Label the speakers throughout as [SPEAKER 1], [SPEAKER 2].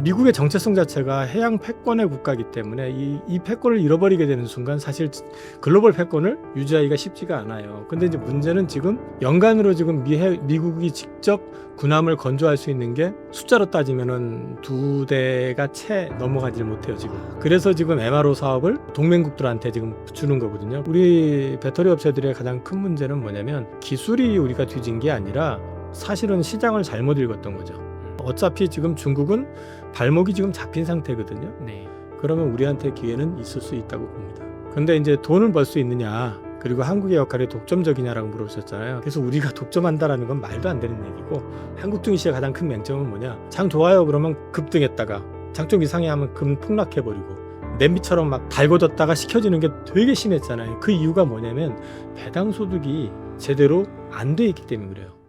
[SPEAKER 1] 미국의 정체성 자체가 해양 패권의 국가이기 때문에 이 패권을 잃어버리게 되는 순간 사실 글로벌 패권을 유지하기가 쉽지가 않아요. 근데 이제 문제는 지금 연간으로 지금 미국이 직접 군함을 건조할 수 있는 게 숫자로 따지면은 2대가 채 넘어가질 못해요 지금. 그래서 지금 MRO 사업을 동맹국들한테 지금 주는 거거든요. 우리 배터리 업체들의 가장 큰 문제는 뭐냐면 기술이 우리가 뒤진 게 아니라 사실은 시장을 잘못 읽었던 거죠. 어차피 지금 중국은 발목이 지금 잡힌 상태거든요.
[SPEAKER 2] 네.
[SPEAKER 1] 그러면 우리한테 기회는 있을 수 있다고 봅니다. 근데 이제 돈을 벌 수 있느냐, 그리고 한국의 역할이 독점적이냐라고 물어보셨잖아요. 그래서 우리가 독점한다라는 건 말도 안 되는 얘기고, 한국 증시의 가장 큰 맹점은 뭐냐, 장 좋아요 그러면 급등했다가 장 좀 이상해 하면 금 폭락해버리고, 냄비처럼 막 달궈졌다가 식혀지는 게 되게 심했잖아요. 그 이유가 뭐냐면 배당 소득이 제대로 안 돼 있기 때문에 그래요.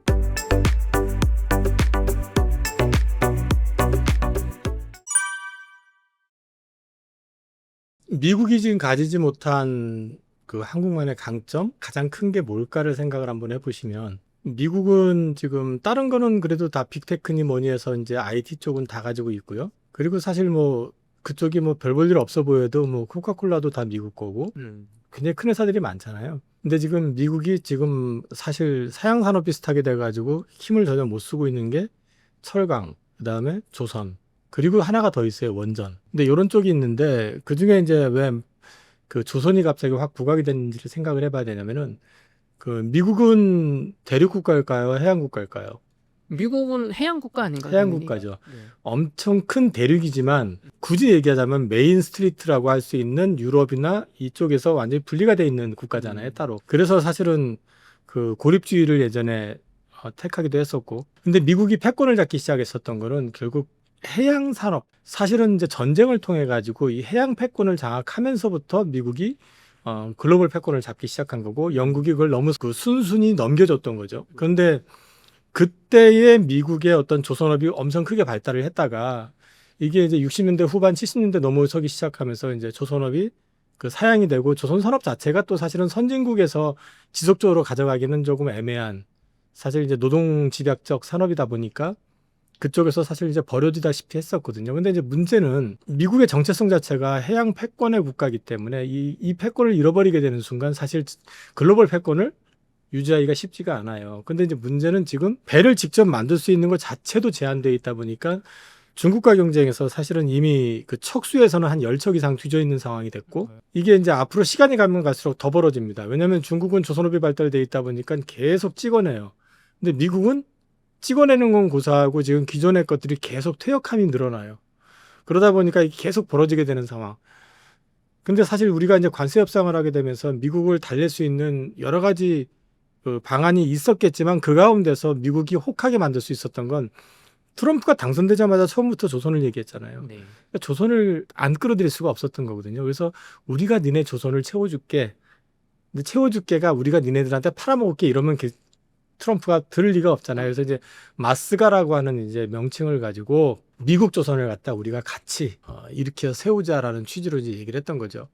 [SPEAKER 1] 미국이 지금 가지지 못한 그 한국만의 강점, 가장 큰 게 뭘까를 생각을 한번 해보시면, 미국은 지금 다른 거는 그래도 다 빅테크니 뭐니 해서 이제 IT 쪽은 다 가지고 있고요. 그리고 사실 뭐 그쪽이 뭐 별 볼 일 없어 보여도 뭐 코카콜라도 다 미국 거고 굉장히 큰 회사들이 많잖아요. 근데 지금 미국이 지금 사실 사양 산업 비슷하게 돼가지고 힘을 전혀 못 쓰고 있는 게 철강, 그 다음에 조선, 그리고 하나가 더 있어요, 원전. 근데 이런 쪽이 있는데 그 중에 이제 왜 그 조선이 갑자기 확 부각이 됐는지를 생각을 해봐야 되냐면은, 그 미국은 대륙 국가일까요, 해양 국가일까요?
[SPEAKER 2] 미국은 해양 국가 아닌가요?
[SPEAKER 1] 해양
[SPEAKER 2] 당연히?
[SPEAKER 1] 국가죠.
[SPEAKER 2] 네.
[SPEAKER 1] 엄청 큰 대륙이지만 굳이 얘기하자면 메인 스트리트라고 할 수 있는 유럽이나 이쪽에서 완전히 분리가 돼 있는 국가잖아요, 따로. 그래서 사실은 그 고립주의를 예전에 택하기도 했었고, 근데 미국이 패권을 잡기 시작했었던 거는 결국 해양 산업, 사실은 이제 전쟁을 통해 가지고 이 해양 패권을 장악하면서부터 미국이 글로벌 패권을 잡기 시작한 거고, 영국이 그걸 너무 그 순순히 넘겨줬던 거죠. 그런데 그때의 미국의 어떤 조선업이 엄청 크게 발달을 했다가 이게 이제 60년대 후반 70년대 넘어서기 시작하면서 이제 조선업이 그 사양이 되고, 조선 산업 자체가 또 사실은 선진국에서 지속적으로 가져가기는 조금 애매한, 사실 이제 노동 집약적 산업이다 보니까 그쪽에서 사실 이제 버려지다시피 했었거든요. 근데 이제 문제는 미국의 정체성 자체가 해양 패권의 국가이기 때문에 이 패권을 잃어버리게 되는 순간 사실 글로벌 패권을 유지하기가 쉽지가 않아요. 근데 이제 문제는 지금 배를 직접 만들 수 있는 것 자체도 제한되어 있다 보니까 중국과 경쟁에서 사실은 이미 그 척수에서는 한 10척 이상 뒤져 있는 상황이 됐고, 이게 이제 앞으로 시간이 가면 갈수록 더 벌어집니다. 왜냐하면 중국은 조선업이 발달되어 있다 보니까 계속 찍어내요. 근데 미국은 찍어내는 건 고사하고 지금 기존의 것들이 계속 퇴역함이 늘어나요. 그러다 보니까 이게 계속 벌어지게 되는 상황. 근데 사실 우리가 이제 관세 협상을 하게 되면서 미국을 달랠 수 있는 여러 가지 그 방안이 있었겠지만, 그 가운데서 미국이 혹하게 만들 수 있었던 건 트럼프가 당선되자마자 처음부터 조선을 얘기했잖아요.
[SPEAKER 2] 네.
[SPEAKER 1] 그러니까 조선을 안 끌어들일 수가 없었던 거거든요. 그래서 우리가 니네 조선을 채워줄게. 근데 채워줄게가 우리가 니네들한테 팔아먹을게 이러면 트럼프가 들을 리가 없잖아요. 그래서 이제 마스가라고 하는 이제 명칭을 가지고 미국 조선을 갖다 우리가 같이 일으켜 세우자라는 취지로 이제 얘기를 했던 거죠.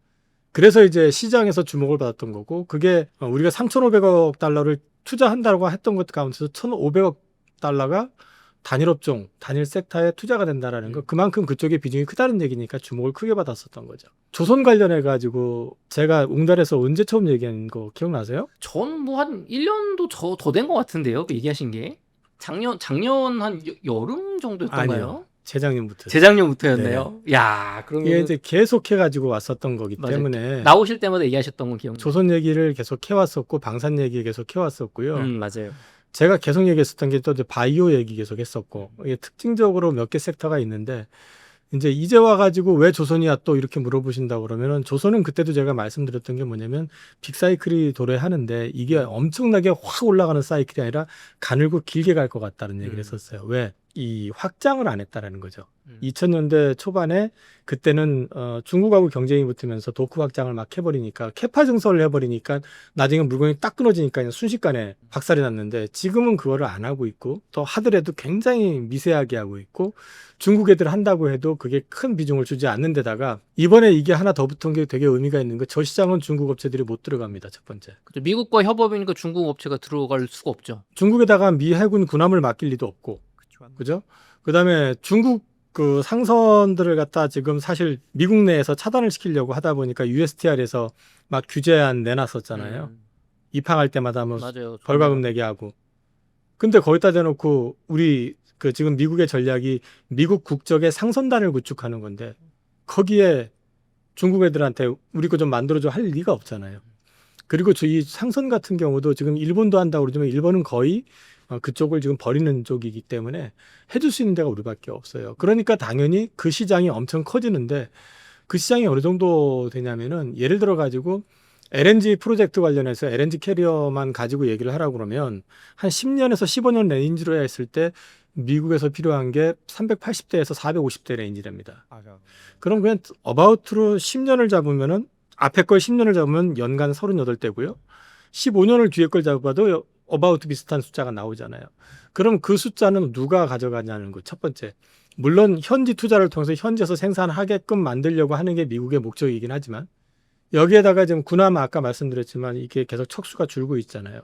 [SPEAKER 1] 그래서 이제 시장에서 주목을 받았던 거고, 그게 우리가 3,500억 달러를 투자한다고 했던 것 가운데서 1,500억 달러가 단일 업종, 단일 섹터에 투자가 된다라는 거, 그만큼 그쪽의 비중이 크다는 얘기니까 주목을 크게 받았었던 거죠. 조선 관련해 가지고 제가 웅달에서 언제 처음 얘기한 거 기억나세요?
[SPEAKER 2] 전 뭐 한 1년도 더 된 것 같은데요. 그 얘기하신 게. 작년 한 여름 정도였던가요?
[SPEAKER 1] 아니요. 재작년부터.
[SPEAKER 2] 재작년부터였나요? 야, 그러면
[SPEAKER 1] 이게 이제 계속 해가지고 왔었던 거기
[SPEAKER 2] 맞아요.
[SPEAKER 1] 때문에
[SPEAKER 2] 나오실 때마다 얘기하셨던 건 기억나요.
[SPEAKER 1] 조선 얘기를 계속 해왔었고, 방산 얘기 계속 해왔었고요.
[SPEAKER 2] 맞아요.
[SPEAKER 1] 제가 계속 얘기했었던 게 또 이제 바이오 얘기 계속 했었고, 이게 특징적으로 몇 개 섹터가 있는데, 이제 와가지고 왜 조선이야 또 이렇게 물어보신다고 그러면은, 조선은 그때도 제가 말씀드렸던 게 뭐냐면 빅사이클이 도래하는데 이게 엄청나게 확 올라가는 사이클이 아니라 가늘고 길게 갈 것 같다는 얘기를 했었어요. 왜? 이 확장을 안 했다라는 거죠. 2000년대 초반에 그때는 중국하고 경쟁이 붙으면서 도크 확장을 막 해버리니까, 캐파 증설을 해버리니까 나중에 물건이 딱 끊어지니까 그냥 순식간에 박살이 났는데, 지금은 그거를 안 하고 있고, 더 하더라도 굉장히 미세하게 하고 있고, 중국 애들 한다고 해도 그게 큰 비중을 주지 않는 데다가 이번에 이게 하나 더 붙은 게 되게 의미가 있는 거, 저 시장은 중국 업체들이 못 들어갑니다. 첫 번째.
[SPEAKER 2] 그렇죠. 미국과 협업이니까 중국 업체가 들어갈 수가 없죠.
[SPEAKER 1] 중국에다가 미 해군 군함을 맡길 리도 없고, 그죠? 그 다음에 중국 그 상선들을 갖다 지금 사실 미국 내에서 차단을 시키려고 하다 보니까 USTR에서 막 규제안 내놨었잖아요. 입항할 때마다 뭐
[SPEAKER 2] 맞아요.
[SPEAKER 1] 벌과금 내게 하고. 근데 거기다 대놓고 우리 그 지금 미국의 전략이 미국 국적의 상선단을 구축하는 건데 거기에 중국 애들한테 우리 거 좀 만들어줘 할 리가 없잖아요. 그리고 이 상선 같은 경우도 지금 일본도 한다고 그러지만 일본은 거의 그쪽을 지금 버리는 쪽이기 때문에 해줄 수 있는 데가 우리밖에 없어요. 그러니까 당연히 그 시장이 엄청 커지는데 그 시장이 어느 정도 되냐면은 예를 들어 가지고 LNG 프로젝트 관련해서 LNG 캐리어만 가지고 얘기를 하라고 그러면 한 10년에서 15년 레인지로 했을 때 미국에서 필요한 게 380대에서 450대 레인지랍니다. 그럼 그냥 어바웃으로 10년을 잡으면은 앞에 걸 10년을 잡으면 연간 38대고요. 15년을 뒤에 걸 잡아도 어바웃 비슷한 숫자가 나오잖아요. 그럼 그 숫자는 누가 가져가냐는 거 첫 번째. 물론 현지 투자를 통해서 현지에서 생산하게끔 만들려고 하는 게 미국의 목적이긴 하지만 여기에다가 지금 군함 아까 말씀드렸지만 이게 계속 척수가 줄고 있잖아요.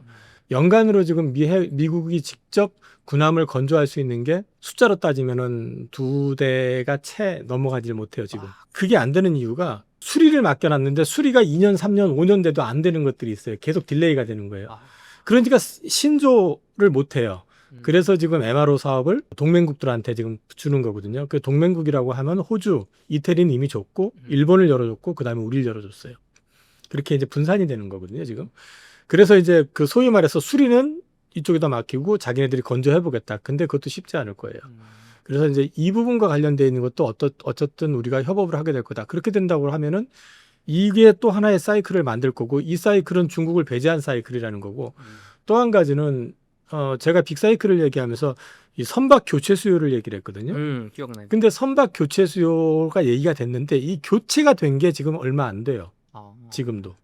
[SPEAKER 1] 연간으로 지금 미국이 직접 군함을 건조할 수 있는 게 숫자로 따지면은 2대가 채 넘어가질 못해요, 지금. 그게 안 되는 이유가 수리를 맡겨놨는데 수리가 2년, 3년, 5년 돼도 안 되는 것들이 있어요. 계속 딜레이가 되는 거예요. 그러니까 신조를 못 해요. 그래서 지금 MRO 사업을 동맹국들한테 지금 주는 거거든요. 그 동맹국이라고 하면 호주, 이태리는 이미 줬고 일본을 열어줬고 그다음에 우리를 열어줬어요. 그렇게 이제 분산이 되는 거거든요, 지금. 그래서 이제 그 소위 말해서 수리는 이쪽에다 맡기고 자기네들이 건조해 보겠다. 근데 그것도 쉽지 않을 거예요. 그래서 이제 이 부분과 관련되어 있는 것도 어쨌든 우리가 협업을 하게 될 거다. 그렇게 된다고 하면은 이게 또 하나의 사이클을 만들 거고 이 사이클은 중국을 배제한 사이클이라는 거고 또 한 가지는 제가 빅사이클을 얘기하면서 이 선박 교체 수요를 얘기를 했거든요.
[SPEAKER 2] 기억나요.
[SPEAKER 1] 근데 선박 교체 수요가 얘기가 됐는데 이 교체가 된 게 지금 얼마 안 돼요. 지금도.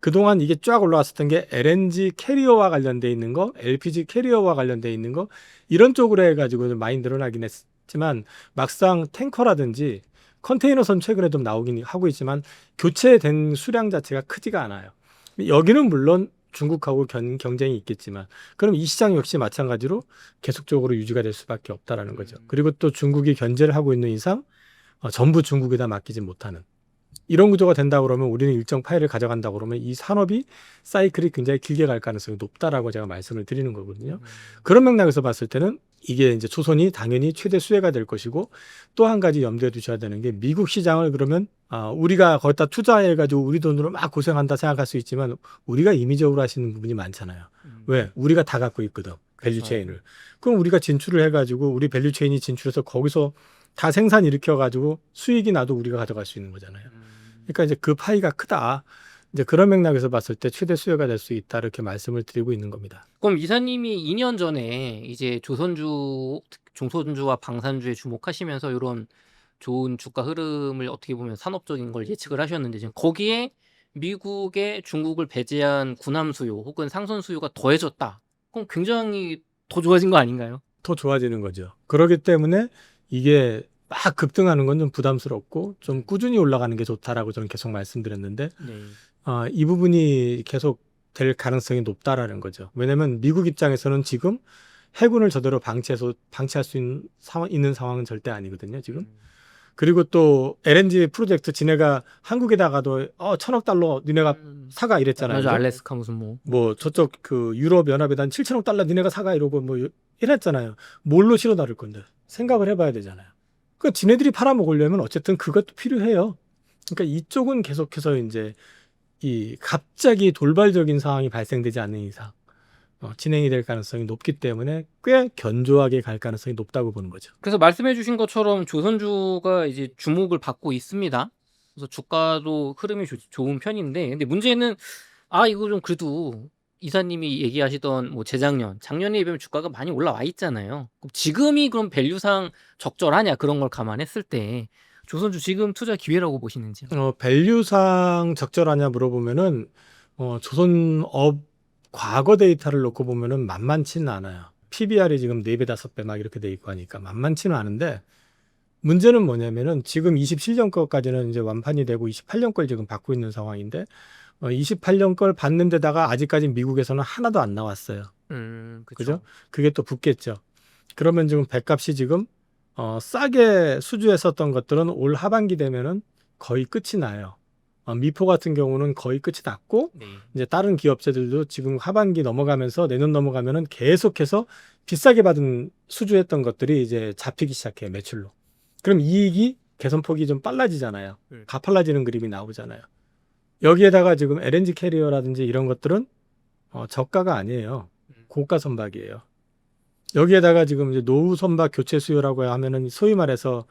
[SPEAKER 1] 그동안 이게 쫙 올라왔었던 게 LNG 캐리어와 관련돼 있는 거, LPG 캐리어와 관련돼 있는 거 이런 쪽으로 해가지고 좀 많이 늘어나긴 했지만 막상 탱커라든지 컨테이너선 최근에 좀 나오긴 하고 있지만 교체된 수량 자체가 크지가 않아요. 여기는 물론 중국하고 경쟁이 있겠지만 그럼 이 시장 역시 마찬가지로 계속적으로 유지가 될 수밖에 없다라는 거죠. 그리고 또 중국이 견제를 하고 있는 이상 전부 중국에다 맡기지 못하는 이런 구조가 된다 그러면 우리는 일정 파일을 가져간다 그러면 이 산업이 사이클이 굉장히 길게 갈 가능성이 높다라고 제가 말씀을 드리는 거거든요. 그런 맥락에서 봤을 때는 이게 이제 조선이 당연히 최대 수혜가 될 것이고 또 한 가지 염두에 두셔야 되는 게 미국 시장을 그러면 우리가 거기다 투자해가지고 우리 돈으로 막 고생한다 생각할 수 있지만 우리가 임의적으로 하시는 부분이 많잖아요. 왜? 우리가 다 갖고 있거든. 밸류체인을. 그럼 우리가 진출을 해가지고 우리 밸류체인이 진출해서 거기서 다 생산 일으켜가지고 수익이 나도 우리가 가져갈 수 있는 거잖아요. 그러니까 이제 그 파이가 크다. 이제 그런 맥락에서 봤을 때 최대 수혜가 될 수 있다 이렇게 말씀을 드리고 있는 겁니다.
[SPEAKER 2] 그럼 이사님이 2년 전에 이제 조선주, 중소주와 방산주에 주목하시면서 이런 좋은 주가 흐름을 어떻게 보면 산업적인 걸 예측을 하셨는데 지금 거기에 미국의 중국을 배제한 군함 수요 혹은 상선 수요가 더해졌다. 그럼 굉장히 더 좋아진 거 아닌가요?
[SPEAKER 1] 더 좋아지는 거죠. 그렇기 때문에 이게 막 급등하는 건 좀 부담스럽고 좀 꾸준히 올라가는 게 좋다라고 저는 계속 말씀드렸는데 이 부분이 계속 될 가능성이 높다라는 거죠. 왜냐하면 미국 입장에서는 지금 해군을 저대로 방치할 수 있는 상황은 절대 아니거든요. 지금. 그리고 또 LNG 프로젝트 지네가 한국에다가도 1,000억 달러 니네가 사가 이랬잖아요.
[SPEAKER 2] 맞아, 알래스카 무슨
[SPEAKER 1] 뭐 저쪽 그 유럽 연합에다 7,000억 달러 니네가 사가 이러고 뭐 이랬잖아요. 뭘로 실어 나를 건데 생각을 해봐야 되잖아요. 그러니까 지네들이 팔아먹으려면 어쨌든 그것도 필요해요. 그러니까 이쪽은 계속해서 이제 이 갑자기 돌발적인 상황이 발생되지 않는 이상 진행이 될 가능성이 높기 때문에 꽤 견조하게 갈 가능성이 높다고 보는 거죠.
[SPEAKER 2] 그래서 말씀해주신 것처럼 조선주가 이제 주목을 받고 있습니다. 그래서 주가도 흐름이 좋은 편인데, 근데 문제는 이거 좀 그래도 이사님이 얘기하시던 뭐 재작년, 작년에 비하면 주가가 많이 올라와 있잖아요. 그럼 지금이 그럼 밸류상 적절하냐 그런 걸 감안했을 때 조선주 지금 투자 기회라고 보시는지요?
[SPEAKER 1] 밸류상 적절하냐 물어보면은 조선업 과거 데이터를 놓고 보면은 만만치는 않아요. PBR이 지금 4배, 5배 막 이렇게 돼 있고 하니까 만만치는 않은데 문제는 뭐냐면은 지금 27년 거까지는 이제 완판이 되고 28년 걸 지금 받고 있는 상황인데 28년 걸 받는 데다가 아직까지 미국에서는 하나도 안 나왔어요. 그죠? 그게 또 붙겠죠. 그러면 지금 배값이 지금 싸게 수주했었던 것들은 올 하반기 되면은 거의 끝이 나요. 미포 같은 경우는 거의 끝이 났고
[SPEAKER 2] 네.
[SPEAKER 1] 이제 다른 기업체들도 지금 하반기 넘어가면서 내년 넘어가면은 계속해서 비싸게 받은 수주했던 것들이 이제 잡히기 시작해요, 매출로. 그럼 이익이 개선폭이 좀 빨라지잖아요. 가팔라지는 그림이 나오잖아요. 여기에다가 지금 LNG 캐리어라든지 이런 것들은 저가가 아니에요. 고가 선박이에요. 여기에다가 지금 이제 노후 선박 교체 수요라고 하면은 소위 말해서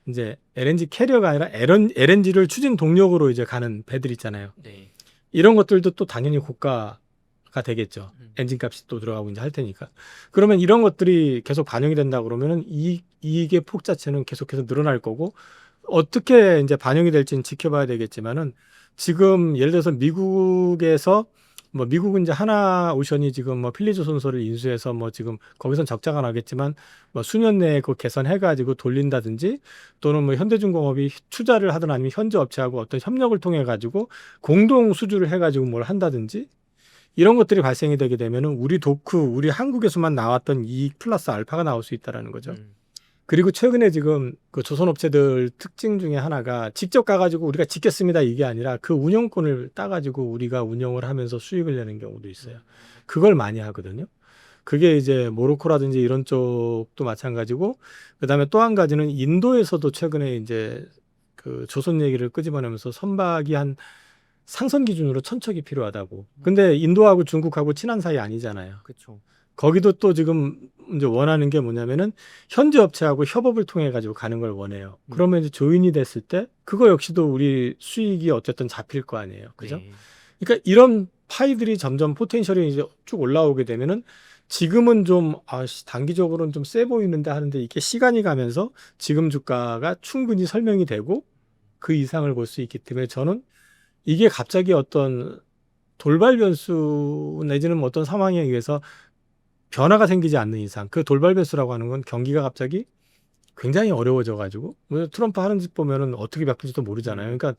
[SPEAKER 1] 이제 LNG 캐리어가 아니라 LNG를 추진 동력으로 이제 가는 배들 있잖아요.
[SPEAKER 2] 네.
[SPEAKER 1] 이런 것들도 또 당연히 고가가 되겠죠. 엔진 값이 또 들어가고 이제 할 테니까. 그러면 이런 것들이 계속 반영이 된다 그러면은 이익의 폭 자체는 계속해서 늘어날 거고 어떻게 이제 반영이 될지는 지켜봐야 되겠지만은 지금 예를 들어서 미국에서 뭐 미국은 이제 하나오션이 지금 뭐 필리조선소를 인수해서 뭐 지금 거기선 적자가 나겠지만 뭐 수년 내에 그 개선해가지고 돌린다든지 또는 뭐 현대중공업이 투자를 하든 아니면 현지 업체하고 어떤 협력을 통해 가지고 공동 수주를 해가지고 뭘 한다든지 이런 것들이 발생이 되게 되면은 우리 도크, 우리 한국에서만 나왔던 이익 플러스 알파가 나올 수 있다라는 거죠. 그리고 최근에 지금 그 조선업체들 특징 중에 하나가 직접 가가지고 우리가 짓겠습니다 이게 아니라 그 운영권을 따가지고 우리가 운영을 하면서 수익을 내는 경우도 있어요. 그걸 많이 하거든요. 그게 이제 모로코라든지 이런 쪽도 마찬가지고 그다음에 또 한 가지는 인도에서도 최근에 이제 그 조선 얘기를 끄집어내면서 선박이 한 상선 기준으로 1,000척이 필요하다고. 근데 인도하고 중국하고 친한 사이 아니잖아요.
[SPEAKER 2] 그렇죠.
[SPEAKER 1] 거기도 또 지금 이제 원하는 게 뭐냐면은 현지 업체하고 협업을 통해 가지고 가는 걸 원해요. 그러면 이제 조인이 됐을 때 그거 역시도 우리 수익이 어쨌든 잡힐 거 아니에요. 그죠?
[SPEAKER 2] 네.
[SPEAKER 1] 그러니까 이런 파이들이 점점 포텐셜이 이제 쭉 올라오게 되면은 지금은 좀 단기적으로는 좀 세 보이는데 하는데 이게 시간이 가면서 지금 주가가 충분히 설명이 되고 그 이상을 볼 수 있기 때문에 저는 이게 갑자기 어떤 돌발 변수 내지는 뭐 어떤 상황에 의해서 변화가 생기지 않는 이상 그 돌발 변수라고 하는 건 경기가 갑자기 굉장히 어려워져 가지고 트럼프 하는 짓 보면은 어떻게 바뀔지도 모르잖아요. 그러니까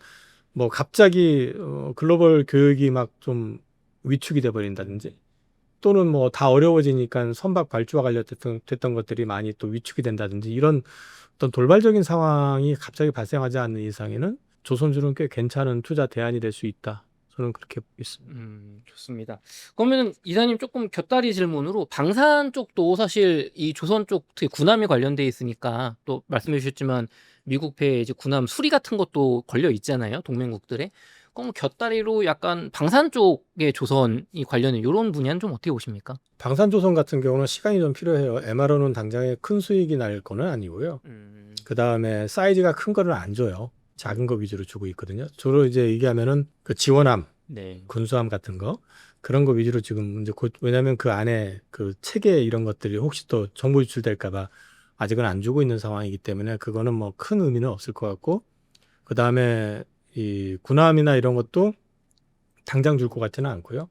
[SPEAKER 1] 뭐 갑자기 글로벌 교역이 막 좀 위축이 돼 버린다든지 또는 뭐 다 어려워지니까 선박 발주와 관련됐던 것들이 많이 또 위축이 된다든지 이런 어떤 돌발적인 상황이 갑자기 발생하지 않는 이상에는 조선주는 꽤 괜찮은 투자 대안이 될 수 있다. 저는 그렇게 보고 있습니다.
[SPEAKER 2] 좋습니다. 그러면은 이사님 조금 곁다리 질문으로 방산 쪽도 사실 이 조선 쪽 특히 군함이 관련돼 있으니까 또 말씀해 주셨지만 미국배 이제 군함 수리 같은 것도 걸려 있잖아요. 동맹국들에. 그럼 곁다리로 약간 방산 쪽에 조선이 관련된 이런 분야는 좀 어떻게 보십니까?
[SPEAKER 1] 방산조선 같은 경우는 시간이 좀 필요해요. MRO는 당장에 큰 수익이 날 거는 아니고요. 그 다음에 사이즈가 큰 거를 안 줘요. 작은 거 위주로 주고 있거든요. 주로 이제 얘기하면은 그 지원함,
[SPEAKER 2] 네.
[SPEAKER 1] 군수함 같은 거 그런 거 위주로 지금 이제 왜냐하면 그 안에 그 체계 이런 것들이 혹시 또 정보 유출될까봐 아직은 안 주고 있는 상황이기 때문에 그거는 뭐 큰 의미는 없을 것 같고 그 다음에 이 군함이나 이런 것도 당장 줄 것 같지는 않고요.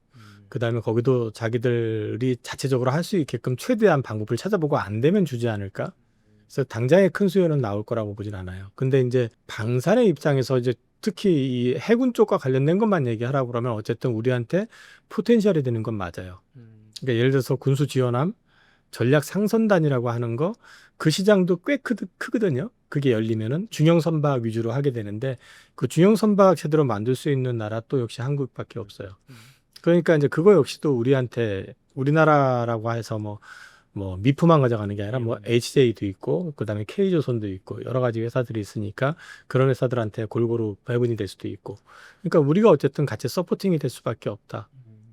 [SPEAKER 1] 그 다음에 거기도 자기들이 자체적으로 할 수 있게끔 최대한 방법을 찾아보고 안 되면 주지 않을까? 그래서 당장의 큰 수요는 나올 거라고 보진 않아요. 근데 이제 방산의 입장에서 이제 특히 이 해군 쪽과 관련된 것만 얘기하라고 그러면 어쨌든 우리한테 포텐셜이 되는 건 맞아요. 그러니까 예를 들어서 군수 지원함, 전략 상선단이라고 하는 거 그 시장도 꽤 크거든요. 그게 열리면은 중형 선박 위주로 하게 되는데 그 중형 선박 제대로 만들 수 있는 나라 또 역시 한국밖에 없어요. 그러니까 이제 그거 역시도 우리한테 우리나라라고 해서 뭐 미프만 가져가는 게 아니라 뭐 HJ도 있고 그다음에 K조선도 있고 여러 가지 회사들이 있으니까 그런 회사들한테 골고루 배분이 될 수도 있고 그러니까 우리가 어쨌든 같이 서포팅이 될 수밖에 없다.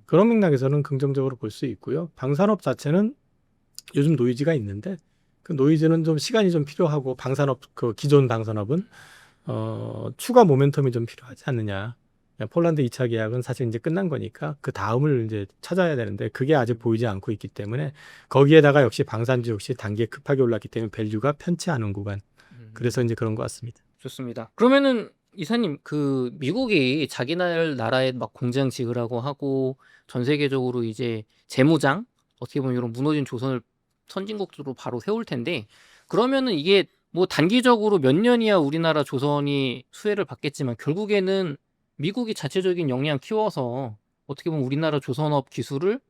[SPEAKER 1] 그런 맥락에서는 긍정적으로 볼 수 있고요. 방산업 자체는 요즘 노이즈가 있는데 그 노이즈는 좀 시간이 좀 필요하고 방산업 그 기존 방산업은 추가 모멘텀이 좀 필요하지 않느냐. 폴란드 2차 계약은 사실 이제 끝난 거니까 그 다음을 이제 찾아야 되는데 그게 아직 보이지 않고 있기 때문에 거기에다가 역시 방산주 역시 단기에 급하게 올랐기 때문에 밸류가 편치 않은 구간. 그래서 이제 그런 것 같습니다.
[SPEAKER 2] 좋습니다. 그러면은 이사님 그 미국이 자기 나라에 막 공장 지으라고 하고 전 세계적으로 이제 재무장 어떻게 보면 이런 무너진 조선을 선진국으로 바로 세울 텐데 그러면은 이게 뭐 단기적으로 몇 년이야 우리나라 조선이 수혜를 받겠지만 결국에는 미국이 자체적인 역량 키워서 어떻게 보면 우리나라 조선업 기술을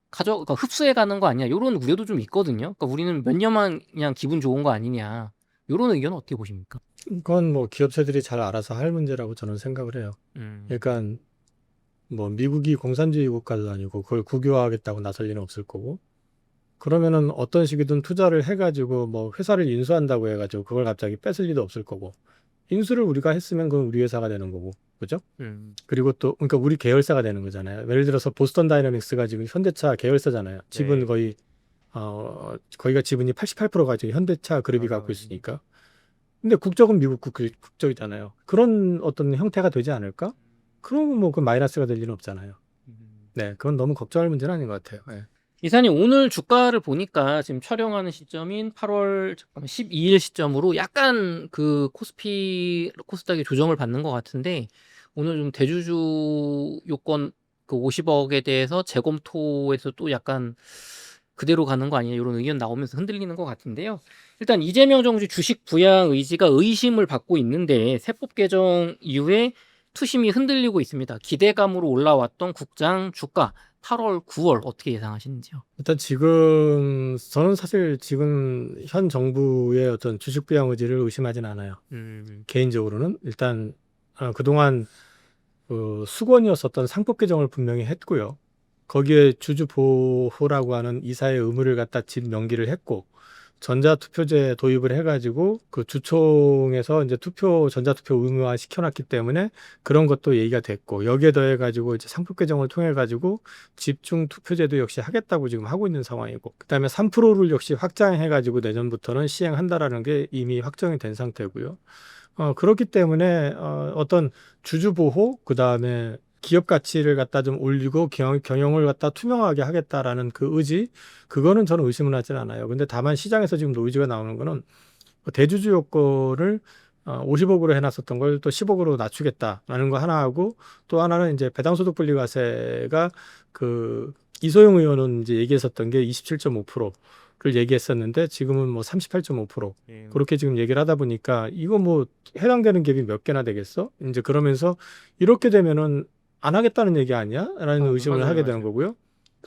[SPEAKER 2] 그러니까 흡수해 가는 거 아니냐 이런 우려도 좀 있거든요. 그러니까 우리는 몇 년만 그냥 기분 좋은 거 아니냐. 요런 의견은 어떻게 보십니까?
[SPEAKER 1] 그건 뭐 기업체들이 잘 알아서 할 문제라고 저는 생각을 해요. 그러니까 뭐 미국이 공산주의 국가도 아니고 그걸 국유화하겠다고 나설 리는 없을 거고, 그러면은 어떤 식이든 투자를 해가지고 뭐 회사를 인수한다고 해가지고 그걸 갑자기 뺏을 리도 없을 거고, 인수를 우리가 했으면 그건 우리 회사가 되는 거고, 그죠? 그리고 또 그러니까 우리 계열사가 되는 거잖아요. 예를 들어서 보스턴 다이내믹스가 지금 현대차 계열사잖아요. 지분
[SPEAKER 2] 네.
[SPEAKER 1] 거의 거기가 지분이 88%가 지금 현대차 그룹이
[SPEAKER 2] 맞아요.
[SPEAKER 1] 갖고 있으니까. 근데 국적은 미국 국적이잖아요. 그런 어떤 형태가 되지 않을까? 그러면 뭐 그 마이너스가 될 일은 없잖아요. 네, 그건 너무 걱정할 문제는 아닌 것 같아요. 네.
[SPEAKER 2] 이사님 오늘 주가를 보니까 지금 촬영하는 시점인 8월 12일 시점으로 약간 그 코스닥이 조정을 받는 것 같은데, 오늘 좀 대주주 요건 그 50억에 대해서 재검토에서 또 약간 그대로 가는 거 아니냐 이런 의견 나오면서 흔들리는 것 같은데요. 일단 이재명 정부 주식 부양 의지가 의심을 받고 있는데 세법 개정 이후에 투심이 흔들리고 있습니다. 기대감으로 올라왔던 국장 주가 8월, 9월 어떻게 예상하시는지요?
[SPEAKER 1] 일단 지금 저는 사실 지금 현 정부의 어떤 주식 부양 의지를 의심하진 않아요. 개인적으로는 일단 그동안 그 수건이었었던 상법 개정을 분명히 했고요. 거기에 주주 보호라고 하는 이사의 의무를 갖다 집 명기를 했고, 전자투표제 도입을 해가지고 그 주총에서 이제 전자투표 의무화 시켜놨기 때문에 그런 것도 얘기가 됐고, 여기에 더해가지고 이제 상법 개정을 통해가지고 집중 투표제도 역시 하겠다고 지금 하고 있는 상황이고, 그다음에 3%를 역시 확장해가지고 내년부터는 시행한다라는 게 이미 확정이 된 상태고요. 그렇기 때문에 어떤 주주 보호, 그다음에 기업 가치를 갖다 좀 올리고 경영을 갖다 투명하게 하겠다라는 그 의지, 그거는 저는 의심은 하진 않아요. 근데 다만 시장에서 지금 노이즈가 나오는 거는 대주주 요건을 50억으로 해놨었던 걸 또 10억으로 낮추겠다라는 거 하나 하고, 또 하나는 이제 배당소득 분리과세가 그 이소영 의원은 이제 얘기했었던 게 27.5%를 얘기했었는데 지금은 뭐 38.5% 그렇게 지금 얘기를 하다 보니까 이거 뭐 해당되는 갭이 몇 개나 되겠어? 이제 그러면서 이렇게 되면은 안 하겠다는 얘기 아니야? 라는 의심을
[SPEAKER 2] 맞아요,
[SPEAKER 1] 하게 되는
[SPEAKER 2] 맞아요.
[SPEAKER 1] 거고요.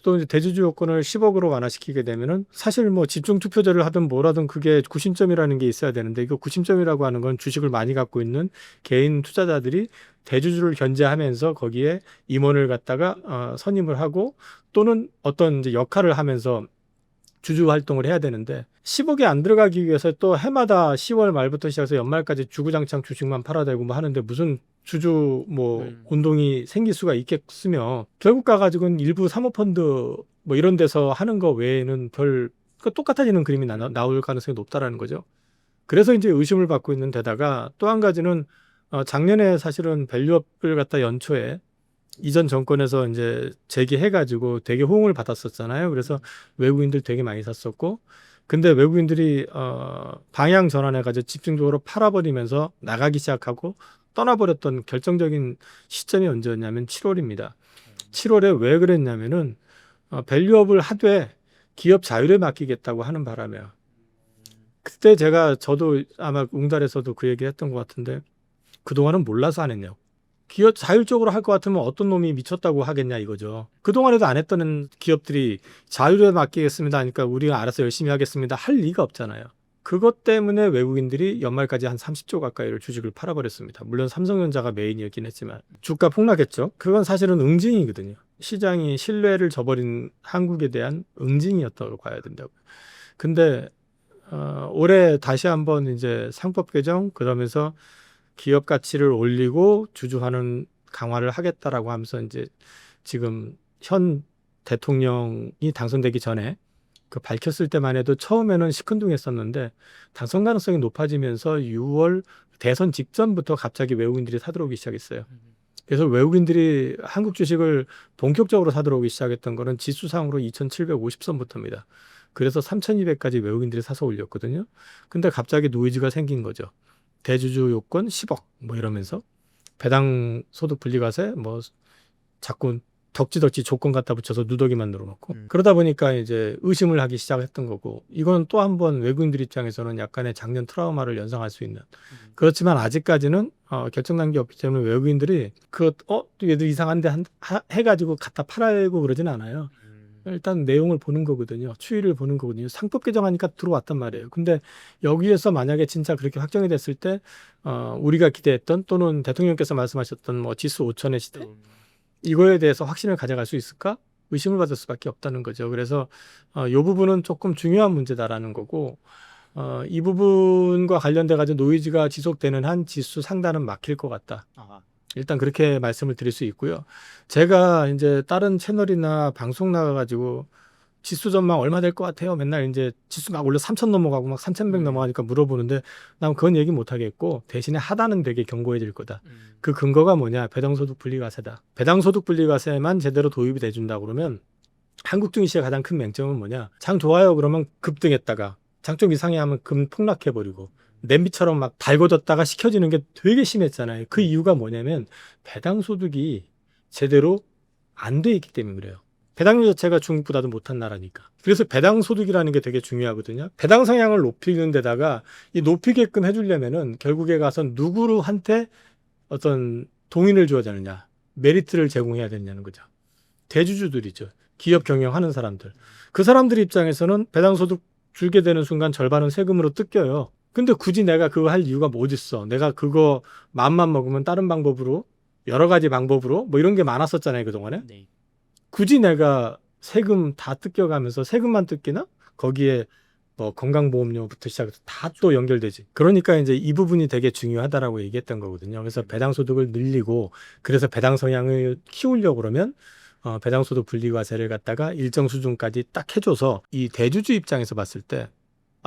[SPEAKER 1] 또 이제 대주주 요건을 10억으로 완화시키게 되면은 사실 뭐 집중 투표제를 하든 뭐라든 그게 구심점이라는 게 있어야 되는데, 이거 구심점이라고 하는 건 주식을 많이 갖고 있는 개인 투자자들이 대주주를 견제하면서 거기에 임원을 갖다가 선임을 하고, 또는 어떤 이제 역할을 하면서 주주 활동을 해야 되는데, 10억이 안 들어가기 위해서 또 해마다 10월 말부터 시작해서 연말까지 주구장창 주식만 팔아대고 뭐 하는데 무슨 주주 뭐 운동이 생길 수가 있겠으며, 결국 가가지고는 일부 사모펀드 뭐 이런 데서 하는 거 외에는 똑같아지는 그림이 나올 가능성이 높다라는 거죠. 그래서 이제 의심을 받고 있는 데다가 또 한 가지는 작년에 사실은 밸류업을 갖다 연초에 이전 정권에서 이제 제기해가지고 되게 호응을 받았었잖아요. 그래서 외국인들 되게 많이 샀었고, 근데 외국인들이 방향 전환해가지고 집중적으로 팔아버리면서 나가기 시작하고 떠나버렸던 결정적인 시점이 언제였냐면 7월입니다. 7월에 왜 그랬냐면은 밸류업을 하되 기업 자율에 맡기겠다고 하는 바람에요. 그때 저도 아마 웅달에서도 그 얘기 했던 것 같은데, 그동안은 몰라서 안 했냐고. 기업 자율적으로 할 것 같으면 어떤 놈이 미쳤다고 하겠냐 이거죠. 그동안에도 안 했던 기업들이 자율에 맡기겠습니다 하니까 우리가 알아서 열심히 하겠습니다 할 리가 없잖아요. 그것 때문에 외국인들이 연말까지 한 30조 가까이를 주식을 팔아버렸습니다. 물론 삼성전자가 메인이었긴 했지만 주가 폭락했죠. 그건 사실은 응징이거든요. 시장이 신뢰를 저버린 한국에 대한 응징이었다고 봐야 된다고요. 근데 올해 다시 한번 이제 상법 개정, 그러면서 기업 가치를 올리고 주주하는 강화를 하겠다라고 하면서 이제 지금 현 대통령이 당선되기 전에 그 밝혔을 때만 해도 처음에는 시큰둥했었는데, 당선 가능성이 높아지면서 6월 대선 직전부터 갑자기 외국인들이 사들어오기 시작했어요. 그래서 외국인들이 한국 주식을 본격적으로 사들어오기 시작했던 거는 지수상으로 2750선부터입니다. 그래서 3200까지 외국인들이 사서 올렸거든요. 근데 갑자기 노이즈가 생긴 거죠. 대주주 요건 10억 뭐 이러면서 배당 소득 분리과세 뭐 자꾸 덕지덕지 조건 갖다 붙여서 누더기 만들어 놓고, 그러다 보니까 이제 의심을 하기 시작했던 거고, 이건 또 한 번 외국인들 입장에서는 약간의 작년 트라우마를 연상할 수 있는. 그렇지만 아직까지는 결정 단계 없기 때문에 외국인들이 얘들 이상한데 해가지고 갖다 팔아고 그러진 않아요. 일단 내용을 보는 거거든요. 추이를 보는 거거든요. 상법 개정하니까 들어왔단 말이에요. 근데 여기에서 만약에 진짜 그렇게 확정이 됐을 때 우리가 기대했던 또는 대통령께서 말씀하셨던 뭐 지수 5천의 시대 이거에 대해서 확신을 가져갈 수 있을까? 의심을 받을 수밖에 없다는 거죠. 그래서 이 부분은 조금 중요한 문제다라는 거고 이 부분과 관련돼 가지고 노이즈가 지속되는 한 지수 상단은 막힐 것 같다. 일단 그렇게 말씀을 드릴 수 있고요. 제가 이제 다른 채널이나 방송 나가가지고 지수 전망 얼마 될 것 같아요. 맨날 이제 지수 막 올려 3,000 넘어가고 막 3,100 넘어가니까 물어보는데 난 그건 얘기 못 하겠고 대신에 하단은 되게 견고해질 거다. 그 근거가 뭐냐? 배당소득 분리과세다. 배당소득 분리과세만 제대로 도입이 돼준다 그러면 한국 증시의 가장 큰 맹점은 뭐냐? 장 좋아요 그러면 급등했다가 장 좀 이상해 하면 금 폭락해버리고 냄비처럼 막 달궈졌다가 식혀지는 게 되게 심했잖아요. 그 이유가 뭐냐면 배당소득이 제대로 안 돼 있기 때문에 그래요. 배당률 자체가 중국보다도 못한 나라니까. 그래서 배당소득이라는 게 되게 중요하거든요. 배당 성향을 높이는 데다가 이 높이게끔 해주려면은 결국에 가서 누구한테 어떤 동인을 줘야 되느냐, 메리트를 제공해야 되느냐는 거죠. 대주주들이죠. 기업 경영하는 사람들. 그 사람들 입장에서는 배당소득 줄게 되는 순간 절반은 세금으로 뜯겨요. 근데 굳이 내가 그거 할 이유가 뭐 어딨어. 내가 그거 마음만 먹으면 다른 방법으로 여러 가지 방법으로 뭐 이런 게 많았었잖아요 그동안에.
[SPEAKER 2] 네.
[SPEAKER 1] 굳이 내가 세금 다 뜯겨가면서 세금만 뜯기나? 거기에 뭐 건강보험료부터 시작해서 다 또 연결되지. 그러니까 이제 이 부분이 되게 중요하다라고 얘기했던 거거든요. 그래서 배당소득을 늘리고 그래서 배당 성향을 키우려고 그러면 배당소득 분리과세를 갖다가 일정 수준까지 딱 해줘서 이 대주주 입장에서 봤을 때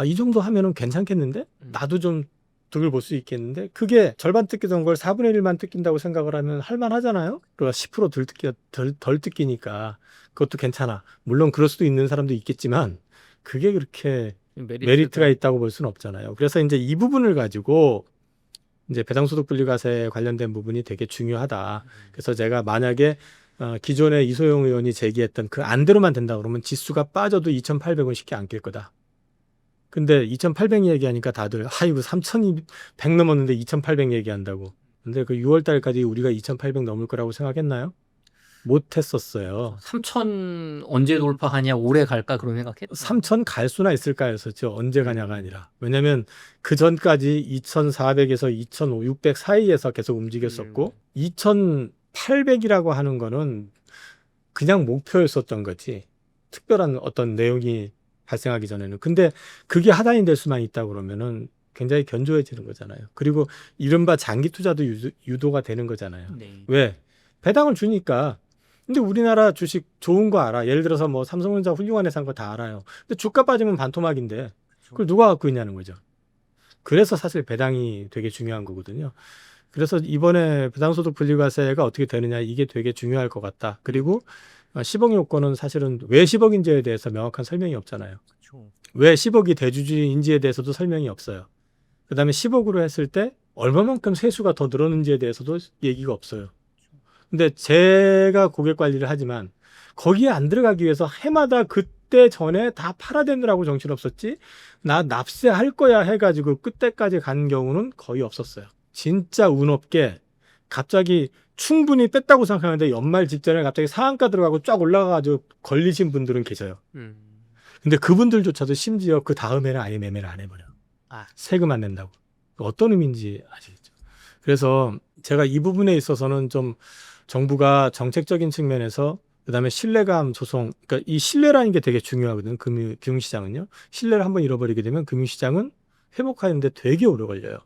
[SPEAKER 1] 이 정도 하면은 괜찮겠는데? 나도 좀 득을 볼 수 있겠는데? 그게 절반 뜯기던 걸 4분의 1만 뜯긴다고 생각을 하면 할만하잖아요? 그러니까 10% 덜 뜯기니까 그것도 괜찮아. 물론 그럴 수도 있는 사람도 있겠지만 그게 그렇게 메리트가 있다고 볼 수는 없잖아요. 그래서 이제 이 부분을 가지고 이제 배당소득 분리과세 관련된 부분이 되게 중요하다. 그래서 제가 만약에 기존에 이소영 의원이 제기했던 그 안대로만 된다 그러면 지수가 빠져도 2,800원 쉽게 안 낄 거다. 근데 2,800 얘기하니까 다들 이거 3,100 넘었는데 2,800 얘기한다고. 근데 그 6월 달까지 우리가 2,800 넘을 거라고 생각했나요? 못 했었어요.
[SPEAKER 2] 3,000 언제 돌파하냐, 오래 갈까 그런 생각했죠.
[SPEAKER 1] 3,000 갈 수나 있을까 해서죠. 언제 가냐가 아니라. 왜냐면 그 전까지 2,400에서 2,600 사이에서 계속 움직였었고 2,800이라고 하는 거는 그냥 목표였었던 거지. 특별한 어떤 내용이 발생하기 전에는. 근데 그게 하단이 될 수만 있다 그러면은 굉장히 견조해지는 거잖아요. 그리고 이른바 장기 투자도 유도가 되는 거잖아요.
[SPEAKER 2] 네.
[SPEAKER 1] 왜? 배당을 주니까. 근데 우리나라 주식 좋은 거 알아. 예를 들어서 뭐 삼성전자 훌륭한 회사인 거 다 알아요. 근데 주가 빠지면 반토막인데 그걸 누가 갖고 있냐는 거죠. 그래서 사실 배당이 되게 중요한 거거든요. 그래서 이번에 배당소득 분리과세가 어떻게 되느냐 이게 되게 중요할 것 같다. 그리고 10억 요건은 사실은 왜 10억인지에 대해서 명확한 설명이 없잖아요.
[SPEAKER 2] 그렇죠.
[SPEAKER 1] 왜 10억이 대주주인지에 대해서도 설명이 없어요. 그 다음에 10억으로 했을 때 얼마만큼 세수가 더 늘었는지에 대해서도 얘기가 없어요. 근데 제가 고객 관리를 하지만 거기에 안 들어가기 위해서 해마다 그때 전에 다 팔아대느라고 정신없었지 나 납세할 거야 해가지고 끝때까지 간 경우는 거의 없었어요. 진짜 운 없게 갑자기 충분히 뺐다고 생각하는데 연말 직전에 갑자기 상한가 들어가고 쫙 올라가가지고 걸리신 분들은 계셔요. 근데 그분들조차도 심지어 그 다음에는 아예 매매를 안 해버려. 세금 안 낸다고. 어떤 의미인지 아시겠죠? 그래서 제가 이 부분에 있어서는 좀 정부가 정책적인 측면에서 그다음에 신뢰감 조성, 그러니까 이 신뢰라는 게 되게 중요하거든요. 금융시장은요. 신뢰를 한번 잃어버리게 되면 금융시장은 회복하는데 되게 오래 걸려요.